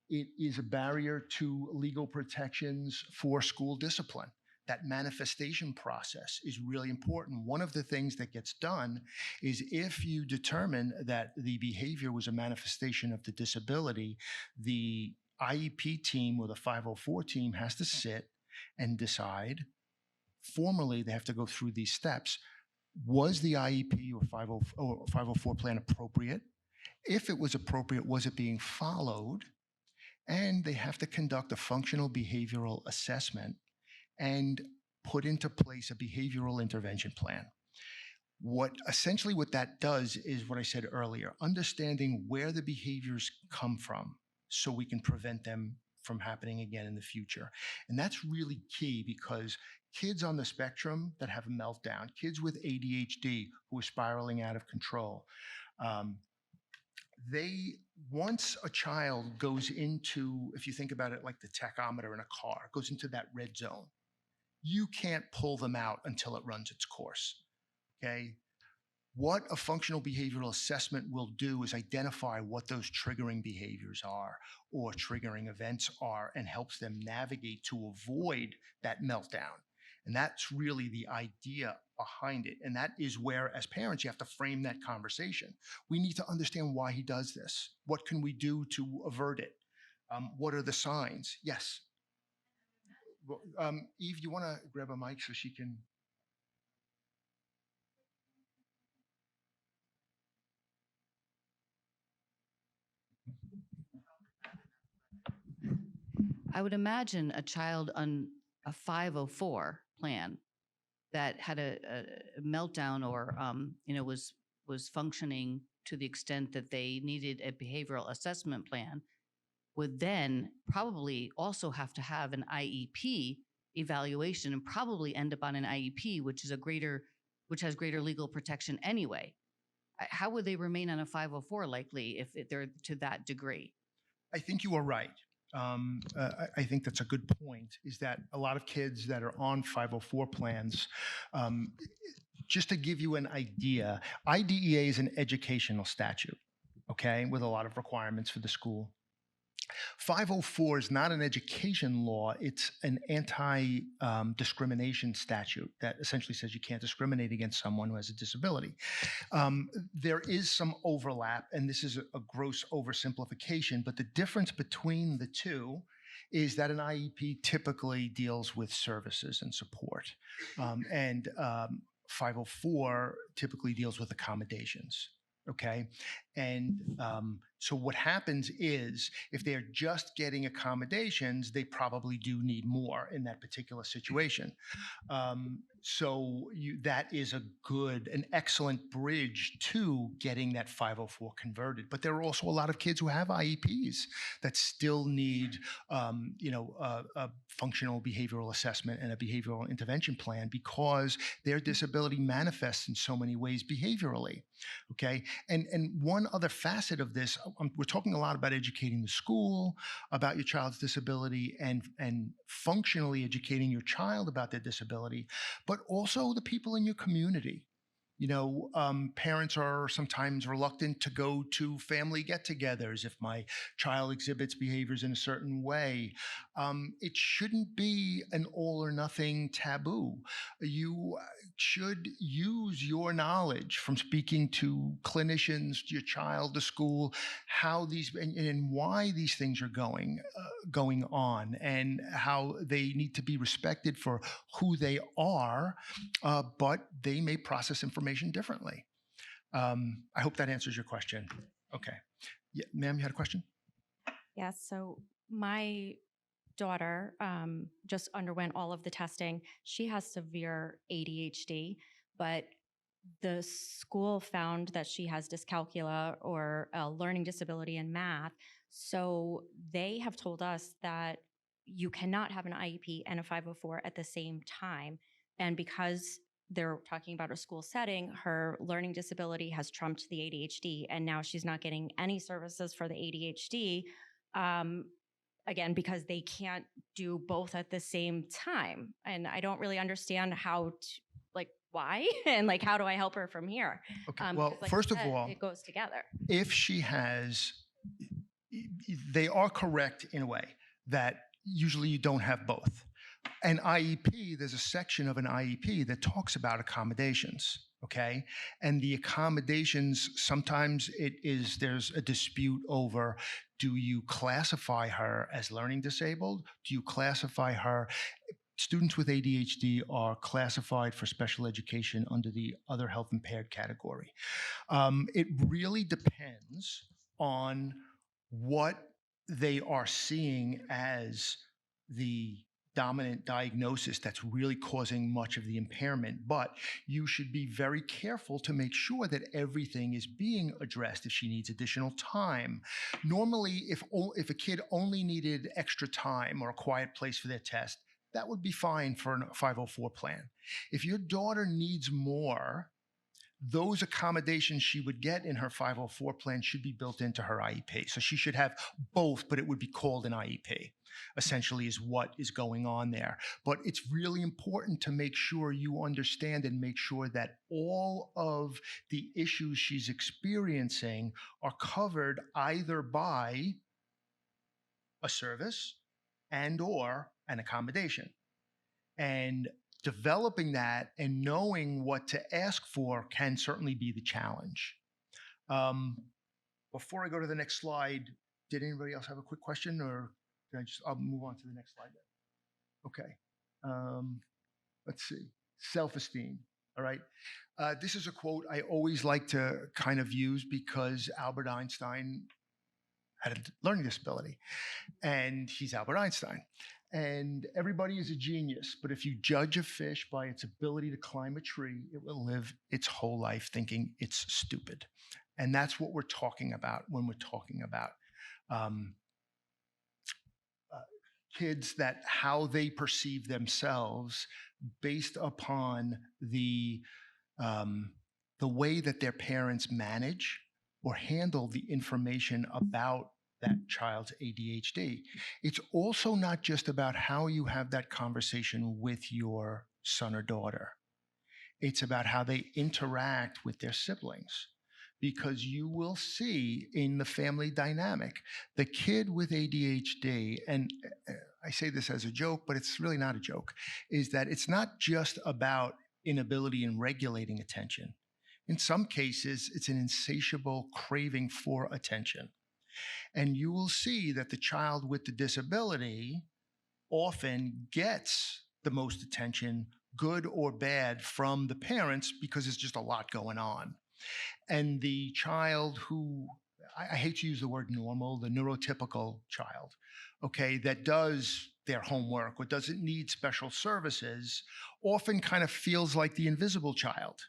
It is a barrier to legal protections for school discipline. That manifestation process is really important. One of the things that gets done is if you determine that the behavior was a manifestation of the disability, the IEP team or the 504 team has to sit and decide. Formally, they have to go through these steps. Was the IEP or 504 plan appropriate? If it was appropriate, was it being followed? And they have to conduct a functional behavioral assessment and put into place a behavioral intervention plan. What that does is what I said earlier, understanding where the behaviors come from so we can prevent them from happening again in the future. And that's really key because kids on the spectrum that have a meltdown, kids with ADHD who are spiraling out of control, once a child goes into, if you think about it like the tachometer in a car, goes into that red zone, you can't pull them out until it runs its course. Okay. What a functional behavioral assessment will do is identify what those triggering behaviors are or triggering events are and helps them navigate to avoid that meltdown. And that's really the idea behind it. And that is where, as parents, you have to frame that conversation. We need to understand why he does this. What can we do to avert it? What are the signs? Yes. Well, Eve, you want to grab a mic so she can? I would imagine a child on a 504 plan that had a meltdown or was functioning to the extent that they needed a behavioral assessment plan would then probably also have to have an IEP evaluation and probably end up on an IEP, which has greater legal protection anyway. How would they remain on a 504 likely if they're to that degree? I think you are right. I think that's a good point, is that a lot of kids that are on 504 plans, just to give you an idea, IDEA is an educational statute, okay, with a lot of requirements for the school. 504 is not an education law, it's an anti-discrimination statute that essentially says you can't discriminate against someone who has a disability. There is some overlap, and this is a gross oversimplification, but the difference between the two is that an IEP typically deals with services and support, and 504 typically deals with accommodations. Okay. And so what happens is if they're just getting accommodations, they probably do need more in that particular situation. That is an excellent bridge to getting that 504 converted. But there are also a lot of kids who have IEPs that still need, a functional behavioral assessment and a behavioral intervention plan because their disability manifests in so many ways behaviorally. Okay. And one other facet of this, we're talking a lot about educating the school, about your child's disability, and functionally educating your child about their disability, but also the people in your community. Parents are sometimes reluctant to go to family get-togethers if my child exhibits behaviors in a certain way. It shouldn't be an all or nothing taboo. You should use your knowledge from speaking to clinicians, to your child, to school, how these and why these things are going on, and how they need to be respected for who they are, but they may process information differently. I hope that answers your question. Okay. Yeah, ma'am, you had a question? Yes. So my daughter just underwent all of the testing. She has severe ADHD, but the school found that she has dyscalculia or a learning disability in math. So they have told us that you cannot have an IEP and a 504 at the same time. And because they're talking about a school setting, her learning disability has trumped the ADHD, and now she's not getting any services for the ADHD. Um, Again, because they can't do both at the same time. And I don't really understand how to, like, why and like, how do I help her from here? Okay. Well, Because, like first you of said, all, it goes together. if she has, they are correct in a way that usually you don't have both. An IEP, there's a section of an IEP that talks about accommodations. Okay. And the accommodations, sometimes there's a dispute over, do you classify her as learning disabled? Do you classify her? Students with ADHD are classified for special education under the other health impaired category. It really depends on what they are seeing as the dominant diagnosis that's really causing much of the impairment. But you should be very careful to make sure that everything is being addressed if she needs additional time. Normally, if a kid only needed extra time or a quiet place for their test, that would be fine for a 504 plan. If your daughter needs more, those accommodations she would get in her 504 plan should be built into her IEP. So she should have both, but it would be called an IEP, essentially, is what is going on there. But it's really important to make sure you understand and make sure that all of the issues she's experiencing are covered either by a service and or an accommodation. And developing that and knowing what to ask for can certainly be the challenge. Before I go to the next slide, did anybody else have a quick question, or I'll move on to the next slide then. Okay. Let's see. Self-esteem. All right. This is a quote I always like to kind of use because Albert Einstein had a learning disability, and he's Albert Einstein. And everybody is a genius, but if you judge a fish by its ability to climb a tree, it will live its whole life thinking it's stupid. And that's what we're talking about when we're talking about um, kids, that how they perceive themselves based upon the way that their parents manage or handle the information about that child's ADHD. It's also not just about how you have that conversation with your son or daughter. It's about how they interact with their siblings. Because you will see in the family dynamic, the kid with ADHD, and I say this as a joke, but it's really not a joke, is that it's not just about inability in regulating attention. In some cases, it's an insatiable craving for attention. And you will see that the child with the disability often gets the most attention, good or bad, from the parents because there's just a lot going on. And the child who, I hate to use the word normal, the neurotypical child, okay, that does their homework or doesn't need special services, often kind of feels like the invisible child.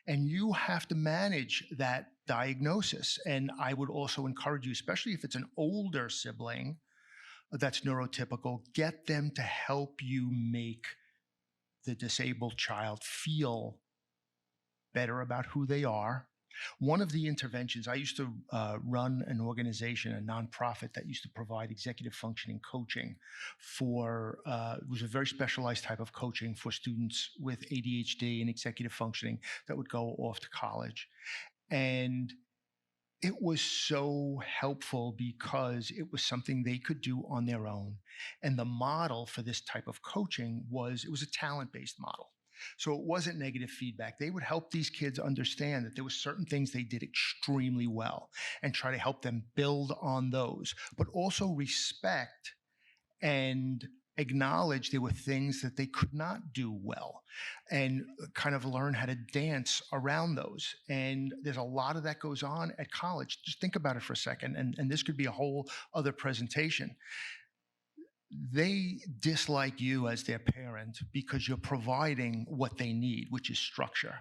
And you have to manage that diagnosis. And I would also encourage you, especially if it's an older sibling that's neurotypical, get them to help you make the disabled child feel better about who they are One of the interventions, I used to run an organization, a nonprofit that used to provide executive functioning coaching for, it was a very specialized type of coaching for students with ADHD and executive functioning that would go off to college. And it was so helpful because it was something they could do on their own. And the model for this type of coaching was, it was a talent-based model. So it wasn't negative feedback. They would help these kids understand that there were certain things they did extremely well and try to help them build on those, but also respect and acknowledge there were things that they could not do well and kind of learn how to dance around those. And there's a lot of that goes on at college. Just think about it for a second. And this could be a whole other presentation. They dislike you as their parent because you're providing what they need, which is structure.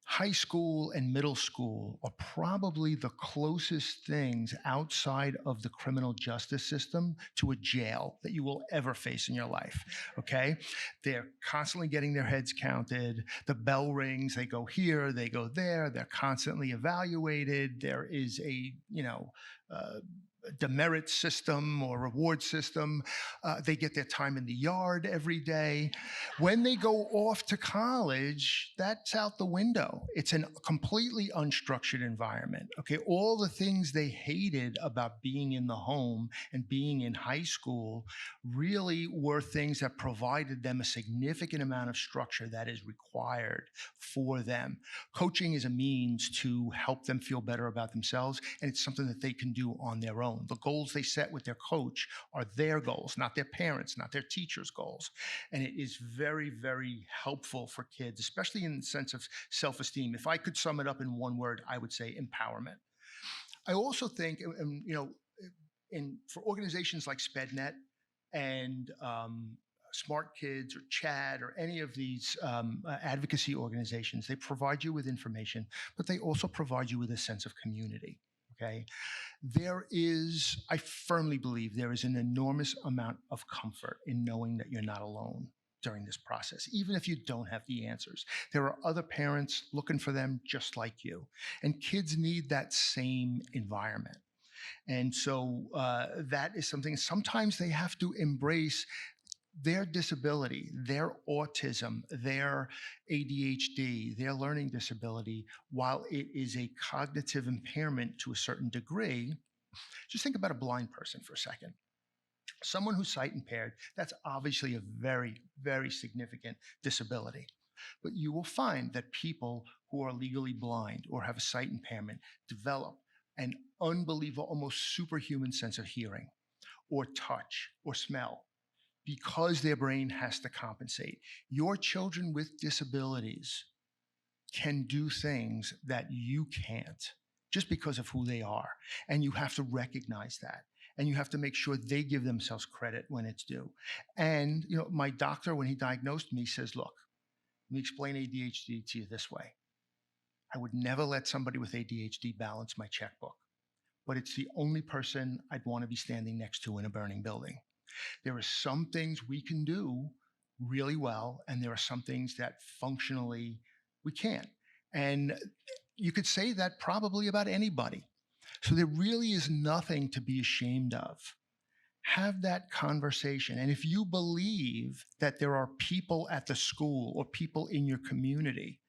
High school and middle school are probably the closest things outside of the criminal justice system to a jail that you will ever face in your life. Okay. They're constantly getting their heads counted. The bell rings, they go here, they go there. They're constantly evaluated. There is a, demerit system or reward system. They get their time in the yard every day. When they go off to college, that's out the window. It's a completely unstructured environment. Okay, all the things they hated about being in the home and being in high school really were things that provided them a significant amount of structure that is required for them. Coaching is a means to help them feel better about themselves, and it's something that they can do on their own. The goals they set with their coach are their goals, not their parents, not their teachers' goals. And it is very, very helpful for kids, especially in the sense of self-esteem. If I could sum it up in one word, I would say empowerment. I also think, for organizations like SpedNet and Smart Kids or CHAD or any of these advocacy organizations, they provide you with information, but they also provide you with a sense of community. Okay. I firmly believe there is an enormous amount of comfort in knowing that you're not alone during this process, even if you don't have the answers. There are other parents looking for them just like you. And kids need that same environment. And so that is something, sometimes they have to embrace their disability, their autism, their ADHD, their learning disability, while it is a cognitive impairment to a certain degree. Just think about a blind person for a second. Someone who's sight impaired, that's obviously a very, very significant disability. But you will find that people who are legally blind or have a sight impairment develop an unbelievable, almost superhuman sense of hearing or touch or smell, because their brain has to compensate. Your children with disabilities can do things that you can't just because of who they are. And you have to recognize that. And you have to make sure they give themselves credit when it's due. And, my doctor, when he diagnosed me, says, look, let me explain ADHD to you this way. I would never let somebody with ADHD balance my checkbook, but it's the only person I'd want to be standing next to in a burning building. There are some things we can do really well, and there are some things that functionally we can't. And you could say that probably about anybody. So there really is nothing to be ashamed of. Have that conversation. And if you believe that there are people at the school or people in your community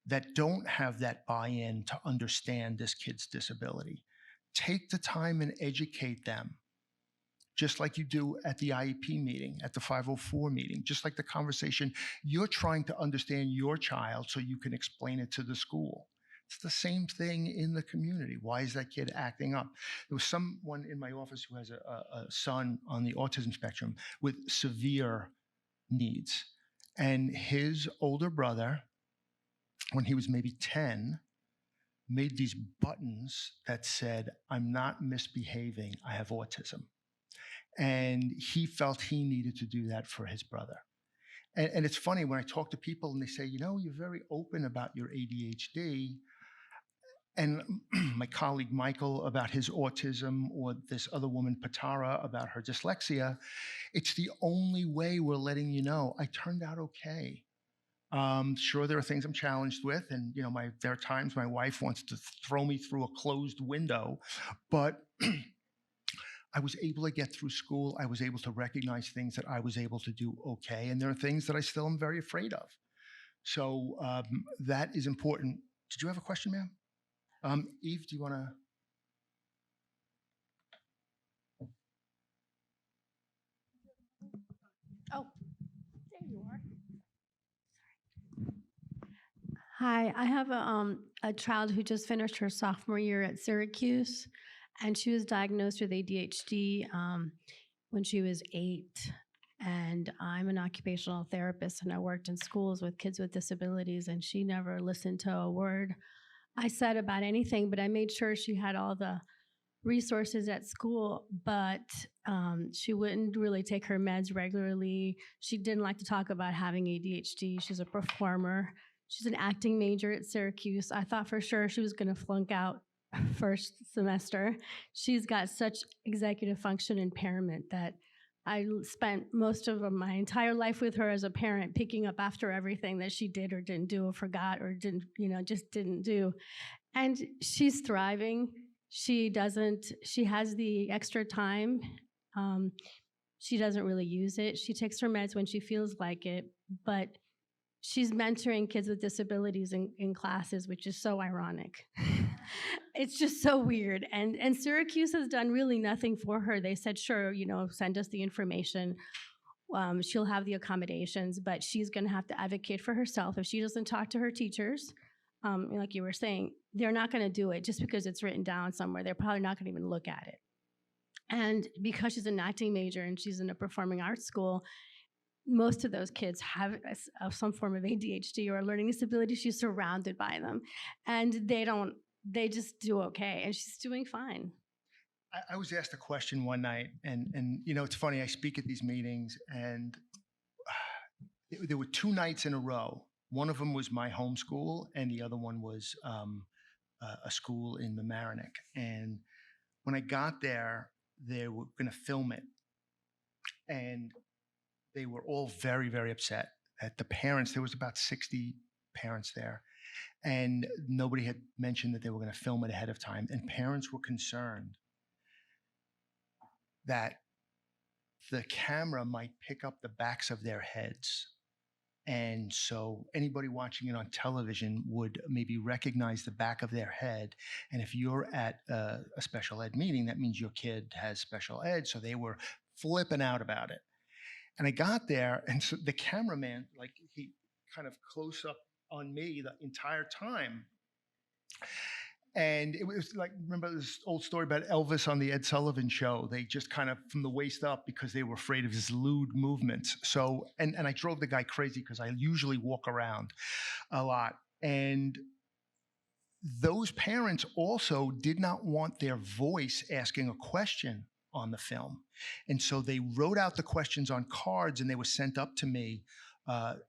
that don't have that buy-in to understand this kid's disability, take the time and educate them. Just like you do at the IEP meeting, at the 504 meeting, just like the conversation, you're trying to understand your child so you can explain it to the school. It's the same thing in the community. Why is that kid acting up? There was someone in my office who has a son on the autism spectrum with severe needs. And his older brother, when he was maybe 10, made these buttons that said, "I'm not misbehaving, I have autism." And he felt he needed to do that for his brother. And it's funny when I talk to people and they say, you're very open about your ADHD. And my colleague Michael about his autism, or this other woman, Patara, about her dyslexia. It's the only way we're letting you know I turned out okay. Sure, there are things I'm challenged with, and there are times my wife wants to throw me through a closed window, but I was able to get through school. I was able to recognize things that I was able to do okay, and there are things that I still am very afraid of. So that is important. Did you have a question, ma'am? Eve, do you want to? Oh, there you are. Hi, I have a child who just finished her sophomore year at Syracuse, and she was diagnosed with ADHD when she was 8. And I'm an occupational therapist, and I worked in schools with kids with disabilities, and she never listened to a word I said about anything, but I made sure she had all the resources at school, but she wouldn't really take her meds regularly. She didn't like to talk about having ADHD. She's a performer. She's an acting major at Syracuse. I thought for sure she was going to flunk out first semester. She's got such executive function impairment that I spent most of my entire life with her as a parent, picking up after everything that she did or didn't do or forgot or didn't, just didn't do. And she's thriving. She has the extra time. She doesn't really use it. She takes her meds when she feels like it, but she's mentoring kids with disabilities in classes, which is so ironic. It's just so weird. And Syracuse has done really nothing for her. They said, sure, send us the information. She'll have the accommodations, but she's going to have to advocate for herself. If she doesn't talk to her teachers, like you were saying, they're not going to do it just because it's written down somewhere. They're probably not going to even look at it. And because she's an acting major and she's in a performing arts school, most of those kids have some form of ADHD or a learning disability. She's surrounded by them, and they just do okay, and she's doing fine. I was asked a question one night, and it's funny. I speak at these meetings, and there were 2 nights in a row. One of them was my home school, and the other one was a school in Mamaroneck. And when I got there, they were going to film it, and they were all very, very upset at the parents. There was about 60 parents there, and nobody had mentioned that they were going to film it ahead of time. And parents were concerned that the camera might pick up the backs of their heads. And so anybody watching it on television would maybe recognize the back of their head. And if you're at a special ed meeting, that means your kid has special ed. So they were flipping out about it. And I got there, and so the cameraman, like, he kind of close up on me the entire time. And it was like, remember this old story about Elvis on the Ed Sullivan Show? They just kind of from the waist up because they were afraid of his lewd movements. So, and I drove the guy crazy because I usually walk around a lot. And those parents also did not want their voice asking a question on the film. And so they wrote out the questions on cards and they were sent up to me.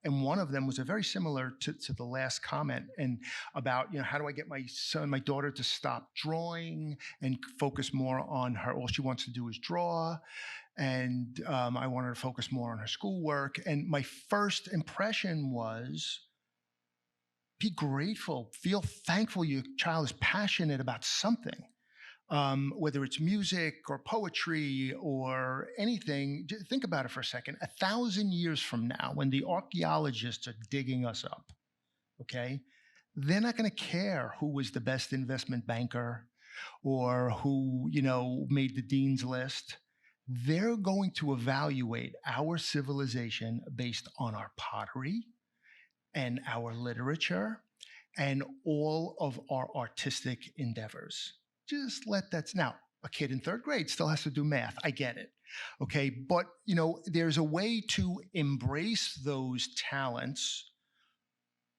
And one of them was a very similar to the last comment, and about, how do I get my daughter to stop drawing and focus more on her, all she wants to do is draw. And I want her to focus more on her schoolwork. And my first impression was, be grateful, feel thankful your child is passionate about something. Whether it's music or poetry or anything. Think about it for a second. 1,000 years from now, when the archaeologists are digging us up, okay, they're not going to care who was the best investment banker or who, made the dean's list. They're going to evaluate our civilization based on our pottery and our literature and all of our artistic endeavors. Just let that. Now, a kid in 3rd grade still has to do math. I get it. Okay. But, there's a way to embrace those talents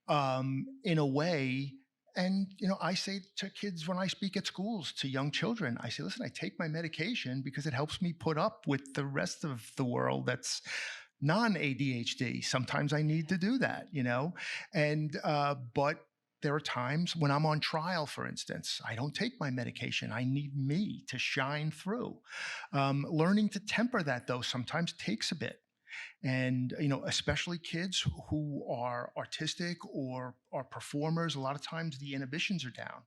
in a way. And, I say to kids when I speak at schools, to young children, I say, listen, I take my medication because it helps me put up with the rest of the world that's non-ADHD. Sometimes I need to do that, and, but there are times when I'm on trial, for instance, I don't take my medication. I need me to shine through. Learning to temper that, though, sometimes takes a bit. And, especially kids who are artistic or are performers, a lot of times the inhibitions are down.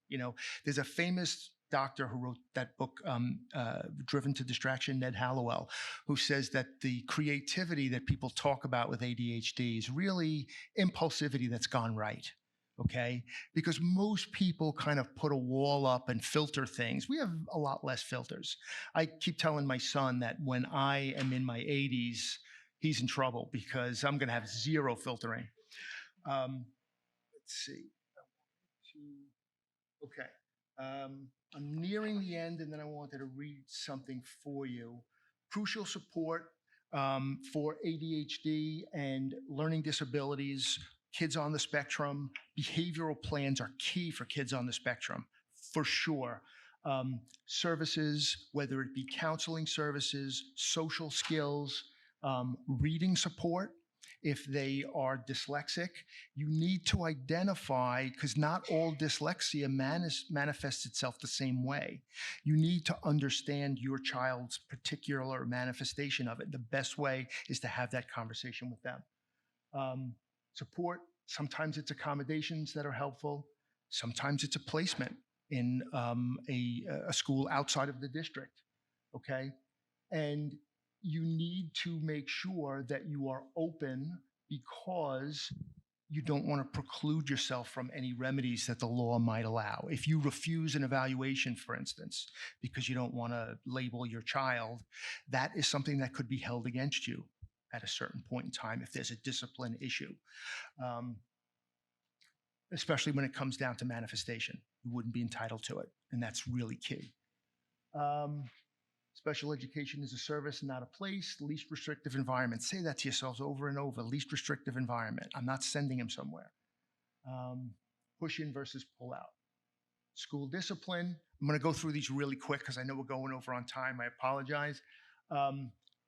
There's a famous doctor who wrote that book, Driven to Distraction, Ned Hallowell, who says that the creativity that people talk about with ADHD is really impulsivity that's gone right. Okay. Because most people kind of put a wall up and filter things. We have a lot less filters. I keep telling my son that when I am in my 80s, he's in trouble because I'm going to have zero filtering. Let's see. Okay. I'm nearing the end, and then I wanted to read something for you. Crucial support for ADHD and learning disabilities, kids on the spectrum. Behavioral plans are key for kids on the spectrum, for sure. Services, whether it be counseling services, social skills, reading support. If they are dyslexic, you need to identify, because not all dyslexia manifests itself the same way. You need to understand your child's particular manifestation of it. The best way is to have that conversation with them. Support, sometimes it's accommodations that are helpful. Sometimes it's a placement in a school outside of the district, okay? And you need to make sure that you are open, because you don't want to preclude yourself from any remedies that the law might allow. If you refuse an evaluation, for instance, because you don't want to label your child, that is something that could be held against you at a certain point in time if there's a discipline issue, especially when it comes down to manifestation. You wouldn't be entitled to it, and that's really key. Special education is a service, not a place. Least restrictive environment. Say that to yourselves over and over. Least restrictive environment. I'm not sending him somewhere. Push in versus pull out. School discipline. I'm going to go through these really quick because I know we're going over on time. I apologize.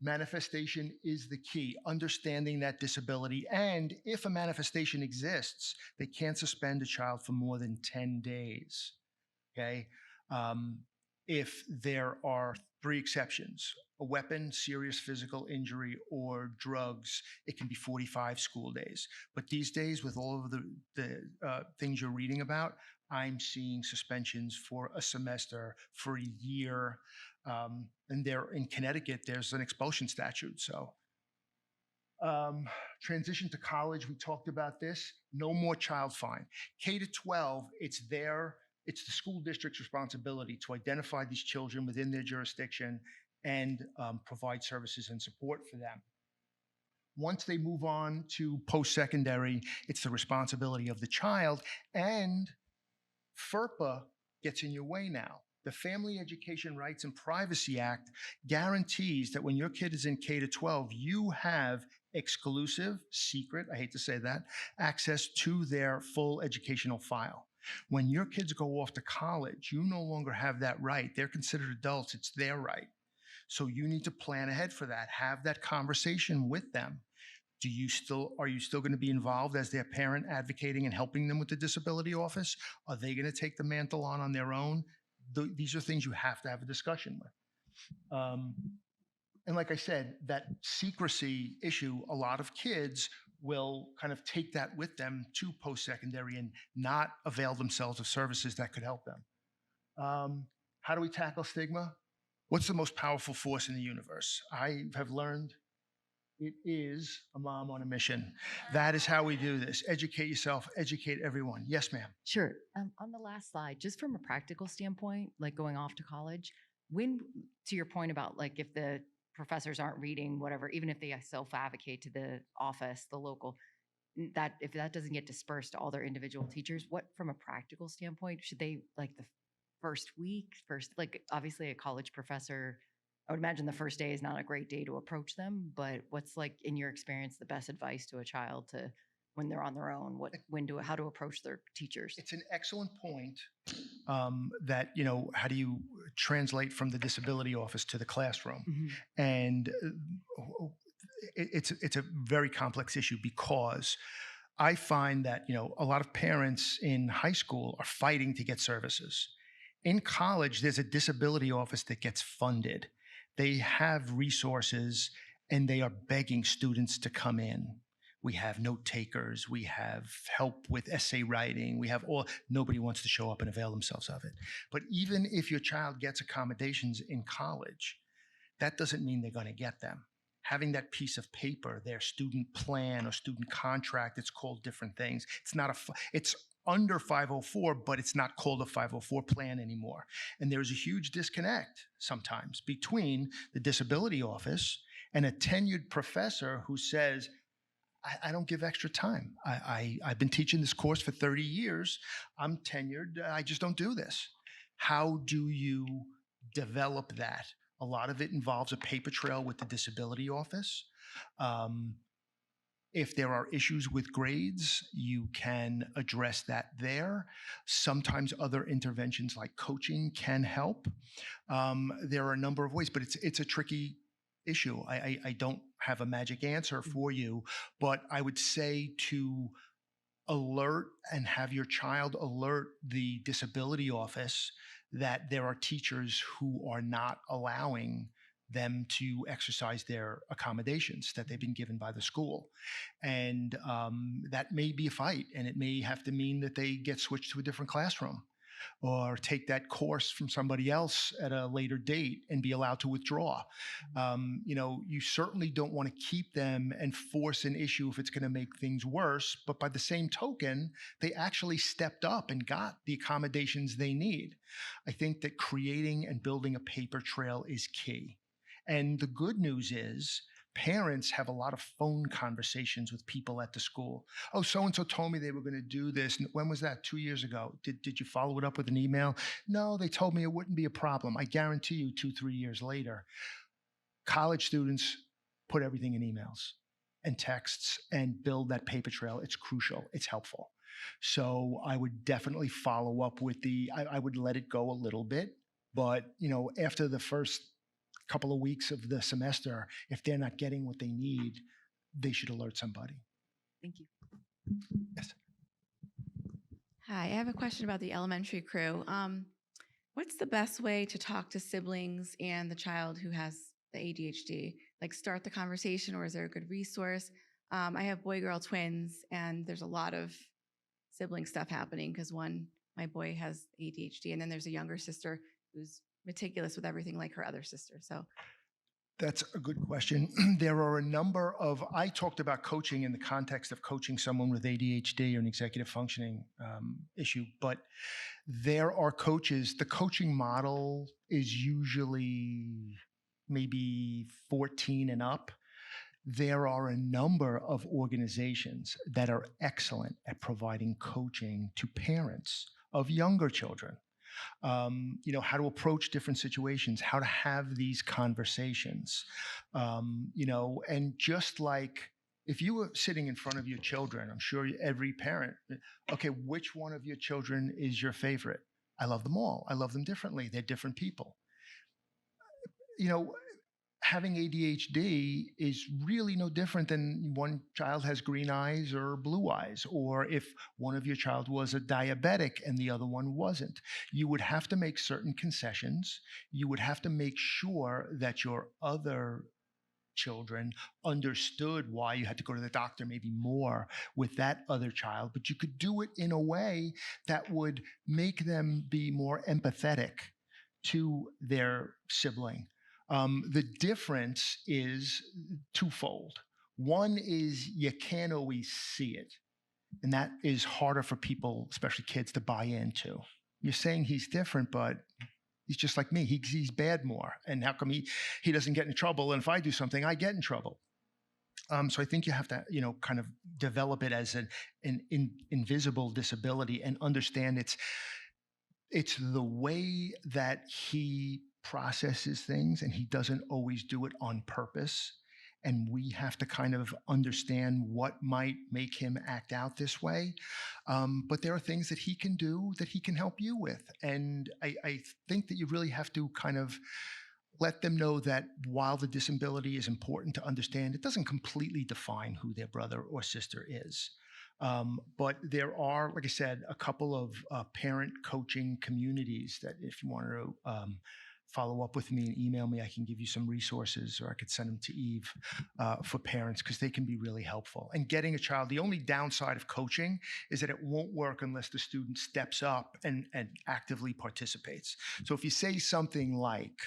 Manifestation is the key. Understanding that disability. And if a manifestation exists, they can't suspend a child for more than 10 days. Okay. If there are 3 exceptions: a weapon, serious physical injury, or drugs, it can be 45 school days. But these days, with all of the things you're reading about, I'm seeing suspensions for a semester, for a year. And there in Connecticut, there's an expulsion statute. So transition to college, we talked about this. No more child fine. K to 12, it's the school district's responsibility to identify these children within their jurisdiction and provide services and support for them. Once they move on to post-secondary, it's the responsibility of the child, and FERPA gets in your way now. The Family Education Rights and Privacy Act guarantees that when your kid is in K to 12, you have exclusive, secret, I hate to say that, access to their full educational file. When your kids go off to college, you no longer have that right. They're considered adults. It's their right. So you need to plan ahead for that. Have that conversation with them. Are you still going to be involved as their parent, advocating and helping them with the disability office? Are they going to take the mantle on their own? These are things you have to have a discussion with. And like I said, that secrecy issue, a lot of kids will kind of take that with them to post-secondary and not avail themselves of services that could help them. How do we tackle stigma? What's the most powerful force in the universe? I have learned it is a mom on a mission. That is how we do this. Educate yourself, educate everyone. Yes, ma'am. Sure. On the last slide, just from a practical standpoint, like going off to college, to your point about like if the professors aren't reading whatever, even if they self-advocate to the office, the local, that if that doesn't get dispersed to all their individual teachers, what from a practical standpoint should they, like the first week, like obviously a college professor, I would imagine the first day is not a great day to approach them, but what's like in your experience the best advice to a child to when they're on their own, how to approach their teachers? It's an excellent point. That how do you translate from the disability office to the classroom? Mm-hmm. And it's a very complex issue, because I find that a lot of parents in high school are fighting to get services. In college, there's a disability office that gets funded. They have resources, and they are begging students to come in. We have note takers, we have help with essay writing, we have all, nobody wants to show up and avail themselves of it. But even if your child gets accommodations in college, that doesn't mean they're going to get them. Having that piece of paper, their student plan or student contract, it's called different things. It's under 504, but it's not called a 504 plan anymore. And there's a huge disconnect sometimes between the disability office and a tenured professor who says, I don't give extra time. I've been teaching this course for 30 years. I'm tenured. I just don't do this. How do you develop that? A lot of it involves a paper trail with the disability office. If there are issues with grades, you can address that there. Sometimes other interventions like coaching can help. There are a number of ways, but it's a tricky issue. I don't have a magic answer for you, but I would say to alert and have your child alert the disability office that there are teachers who are not allowing them to exercise their accommodations that they've been given by the school. And that may be a fight, and it may have to mean that they get switched to a different classroom or take that course from somebody else at a later date and be allowed to withdraw. You certainly don't want to keep them and force an issue if it's going to make things worse. But by the same token, they actually stepped up and got the accommodations they need. I think that creating and building a paper trail is key. And the good news is parents have a lot of phone conversations with people at the school. Oh, so-and-so told me they were going to do this. When was that? 2 years ago. Did you follow it up with an email? No, they told me it wouldn't be a problem. I guarantee you 2-3 years later, college students put everything in emails and texts and build that paper trail. It's crucial. It's helpful. So I would definitely follow up with I would let it go a little bit, but after the first couple of weeks of the semester, if they're not getting what they need, they should alert somebody. Thank you. Yes. Hi, I have a question about the elementary crew. What's the best way to talk to siblings and the child who has the ADHD? Like start the conversation, or is there a good resource? I have boy-girl twins, and there's a lot of sibling stuff happening because my boy has ADHD, and then there's a younger sister who's meticulous with everything like her other sister. So that's a good question. There are a number of, I talked about coaching in the context of coaching someone with ADHD or an executive functioning issue, but there are coaches. The coaching model is usually maybe 14 and up. There are a number of organizations that are excellent at providing coaching to parents of younger children. How to approach different situations, how to have these conversations, and just like if you were sitting in front of your children, I'm sure every parent, okay, which one of your children is your favorite? I love them all. I love them differently. They're different people. Having ADHD is really no different than one child has green eyes or blue eyes, or if one of your child was a diabetic and the other one wasn't. You would have to make certain concessions. You would have to make sure that your other children understood why you had to go to the doctor maybe more with that other child, but you could do it in a way that would make them be more empathetic to their sibling. The difference is twofold. One is you can't always see it, and that is harder for people, especially kids, to buy into. You're saying he's different, but he's just like me. He's bad more, and how come he doesn't get in trouble? And if I do something, I get in trouble. So I think you have to, kind of develop it as an invisible disability and understand it's the way that he processes things, and he doesn't always do it on purpose. And we have to kind of understand what might make him act out this way. But there are things that he can do that he can help you with. And I think that you really have to kind of let them know that while the disability is important to understand, it doesn't completely define who their brother or sister is. But there are, like I said, a couple of parent coaching communities that if you want to follow up with me and email me. I can give you some resources, or I could send them to Eve for parents, because they can be really helpful. And getting a child, the only downside of coaching is that it won't work unless the student steps up and actively participates. So if you say something like,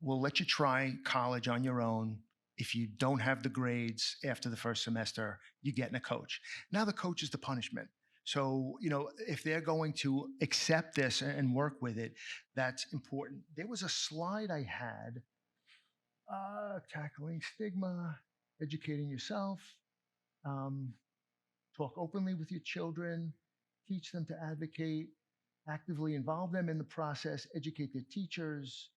we'll let you try college on your own. If you don't have the grades after the first semester, you get in a coach. Now the coach is the punishment. So, if they're going to accept this and work with it, that's important. There was a slide I had, tackling stigma, educating yourself, talk openly with your children, teach them to advocate, actively involve them in the process, educate their teachers,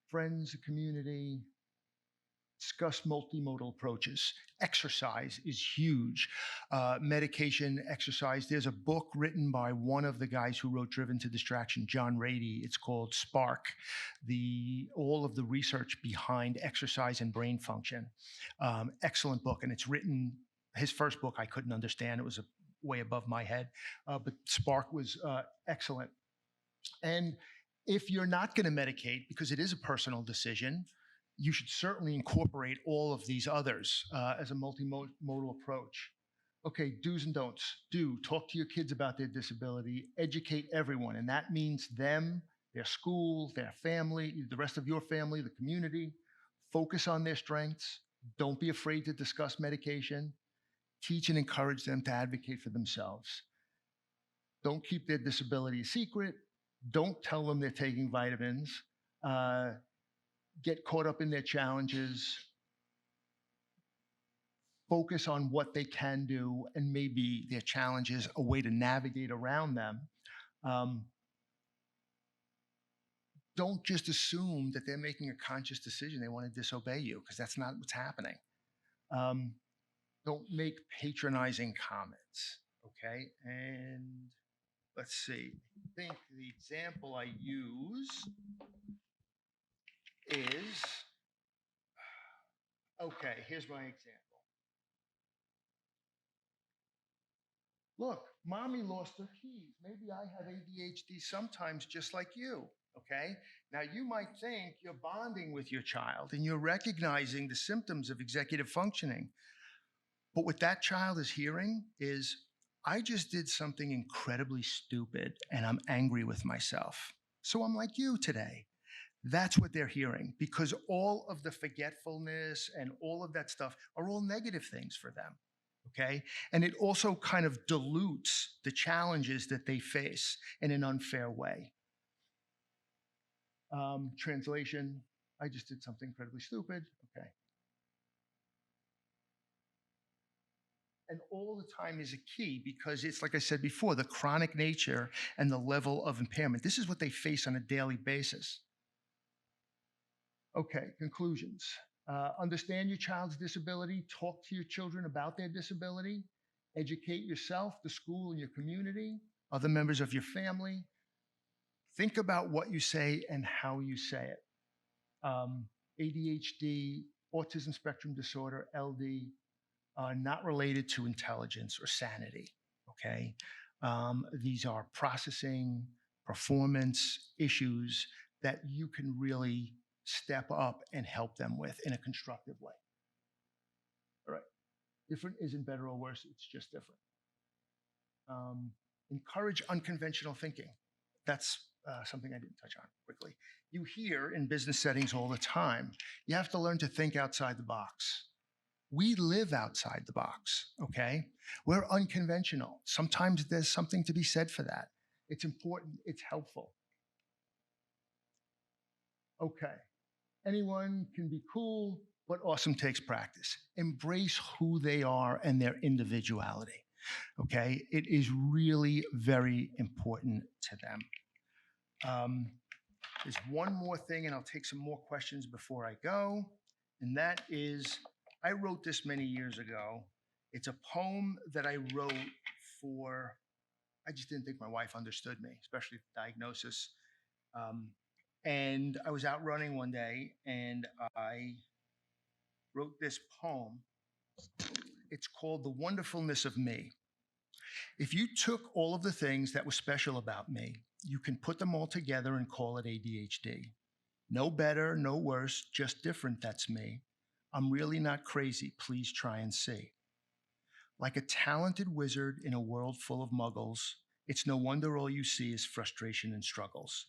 friends, the community, discuss multimodal approaches. Exercise is huge. Medication, exercise. There's a book written by one of the guys who wrote Driven to Distraction, John Rady. It's called Spark, all of the research behind exercise and brain function. Excellent book. And it's written, his first book I couldn't understand. It was way above my head. But Spark was excellent. And if you're not going to medicate, because it is a personal decision, you should certainly incorporate all of these others as a multimodal approach. Okay, do's and don'ts. Talk to your kids about their disability, educate everyone, and that means them, their school, their family, the rest of your family, the community. Focus on their strengths. Don't be afraid to discuss medication. Teach and encourage them to advocate for themselves. Don't keep their disability a secret. Don't tell them they're taking vitamins. Get caught up in their challenges. Focus on what they can do and maybe their challenges, a way to navigate around them. Don't just assume that they're making a conscious decision they want to disobey you, because that's not what's happening. Don't make patronizing comments, okay? And let's see, I think the example I use is, okay, here's my example. Look, mommy lost her keys. Maybe I have ADHD sometimes, just like you, okay? Now, you might think you're bonding with your child and you're recognizing the symptoms of executive functioning. But what that child is hearing is, I just did something incredibly stupid and I'm angry with myself. So I'm like you today. That's what they're hearing, because all of the forgetfulness and all of that stuff are all negative things for them. Okay. And it also kind of dilutes the challenges that they face in an unfair way. Translation, I just did something incredibly stupid. Okay. And all the time is a key, because it's, like I said before, the chronic nature and the level of impairment. This is what they face on a daily basis. Okay, conclusions. Understand your child's disability. Talk to your children about their disability. Educate yourself, the school, and your community, other members of your family. Think about what you say and how you say it. ADHD, Autism Spectrum Disorder, LD, not related to intelligence or sanity, okay? These are processing, performance issues that you can really step up and help them with in a constructive way. All right, different isn't better or worse, it's just different. Encourage unconventional thinking. That's something I didn't touch on quickly. You hear in business settings all the time, you have to learn to think outside the box. We live outside the box, okay? We're unconventional. Sometimes there's something to be said for that. It's important, it's helpful. Okay, anyone can be cool, but awesome takes practice. Embrace who they are and their individuality, okay? It is really very important to them. There's one more thing, and I'll take some more questions before I go, and that is, I wrote this many years ago. It's a poem that I wrote I just didn't think my wife understood me, especially the diagnosis. And I was out running one day and I wrote this poem. It's called The Wonderfulness of Me. If you took all of the things that were special about me, you can put them all together and call it ADHD. No better, no worse, just different, that's me. I'm really not crazy, please try and see. Like a talented wizard in a world full of muggles, it's no wonder all you see is frustration and struggles.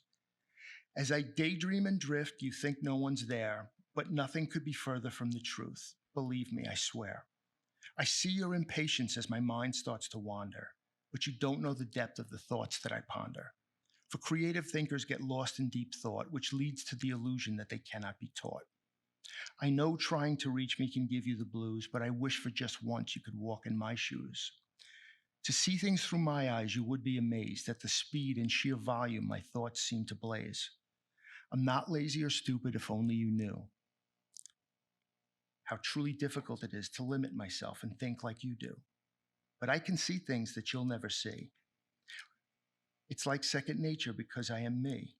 As I daydream and drift, you think no one's there, but nothing could be further from the truth. Believe me, I swear. I see your impatience as my mind starts to wander, but you don't know the depth of the thoughts that I ponder. For creative thinkers get lost in deep thought, which leads to the illusion that they cannot be taught. I know trying to reach me can give you the blues, but I wish for just once you could walk in my shoes. To see things through my eyes, you would be amazed at the speed and sheer volume my thoughts seem to blaze. I'm not lazy or stupid if only you knew how truly difficult it is to limit myself and think like you do. But I can see things that you'll never see. It's like second nature because I am me.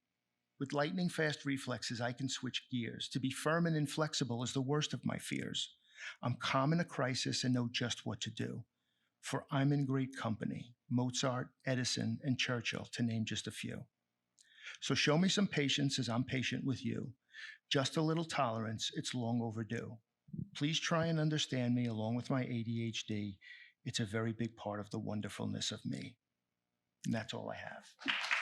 With lightning fast reflexes, I can switch gears. To be firm and inflexible is the worst of my fears. I'm calm in a crisis and know just what to do. For I'm in great company, Mozart, Edison, and Churchill, to name just a few. So show me some patience as I'm patient with you. Just a little tolerance, it's long overdue. Please try and understand me along with my ADHD. It's a very big part of the wonderfulness of me. And that's all I have.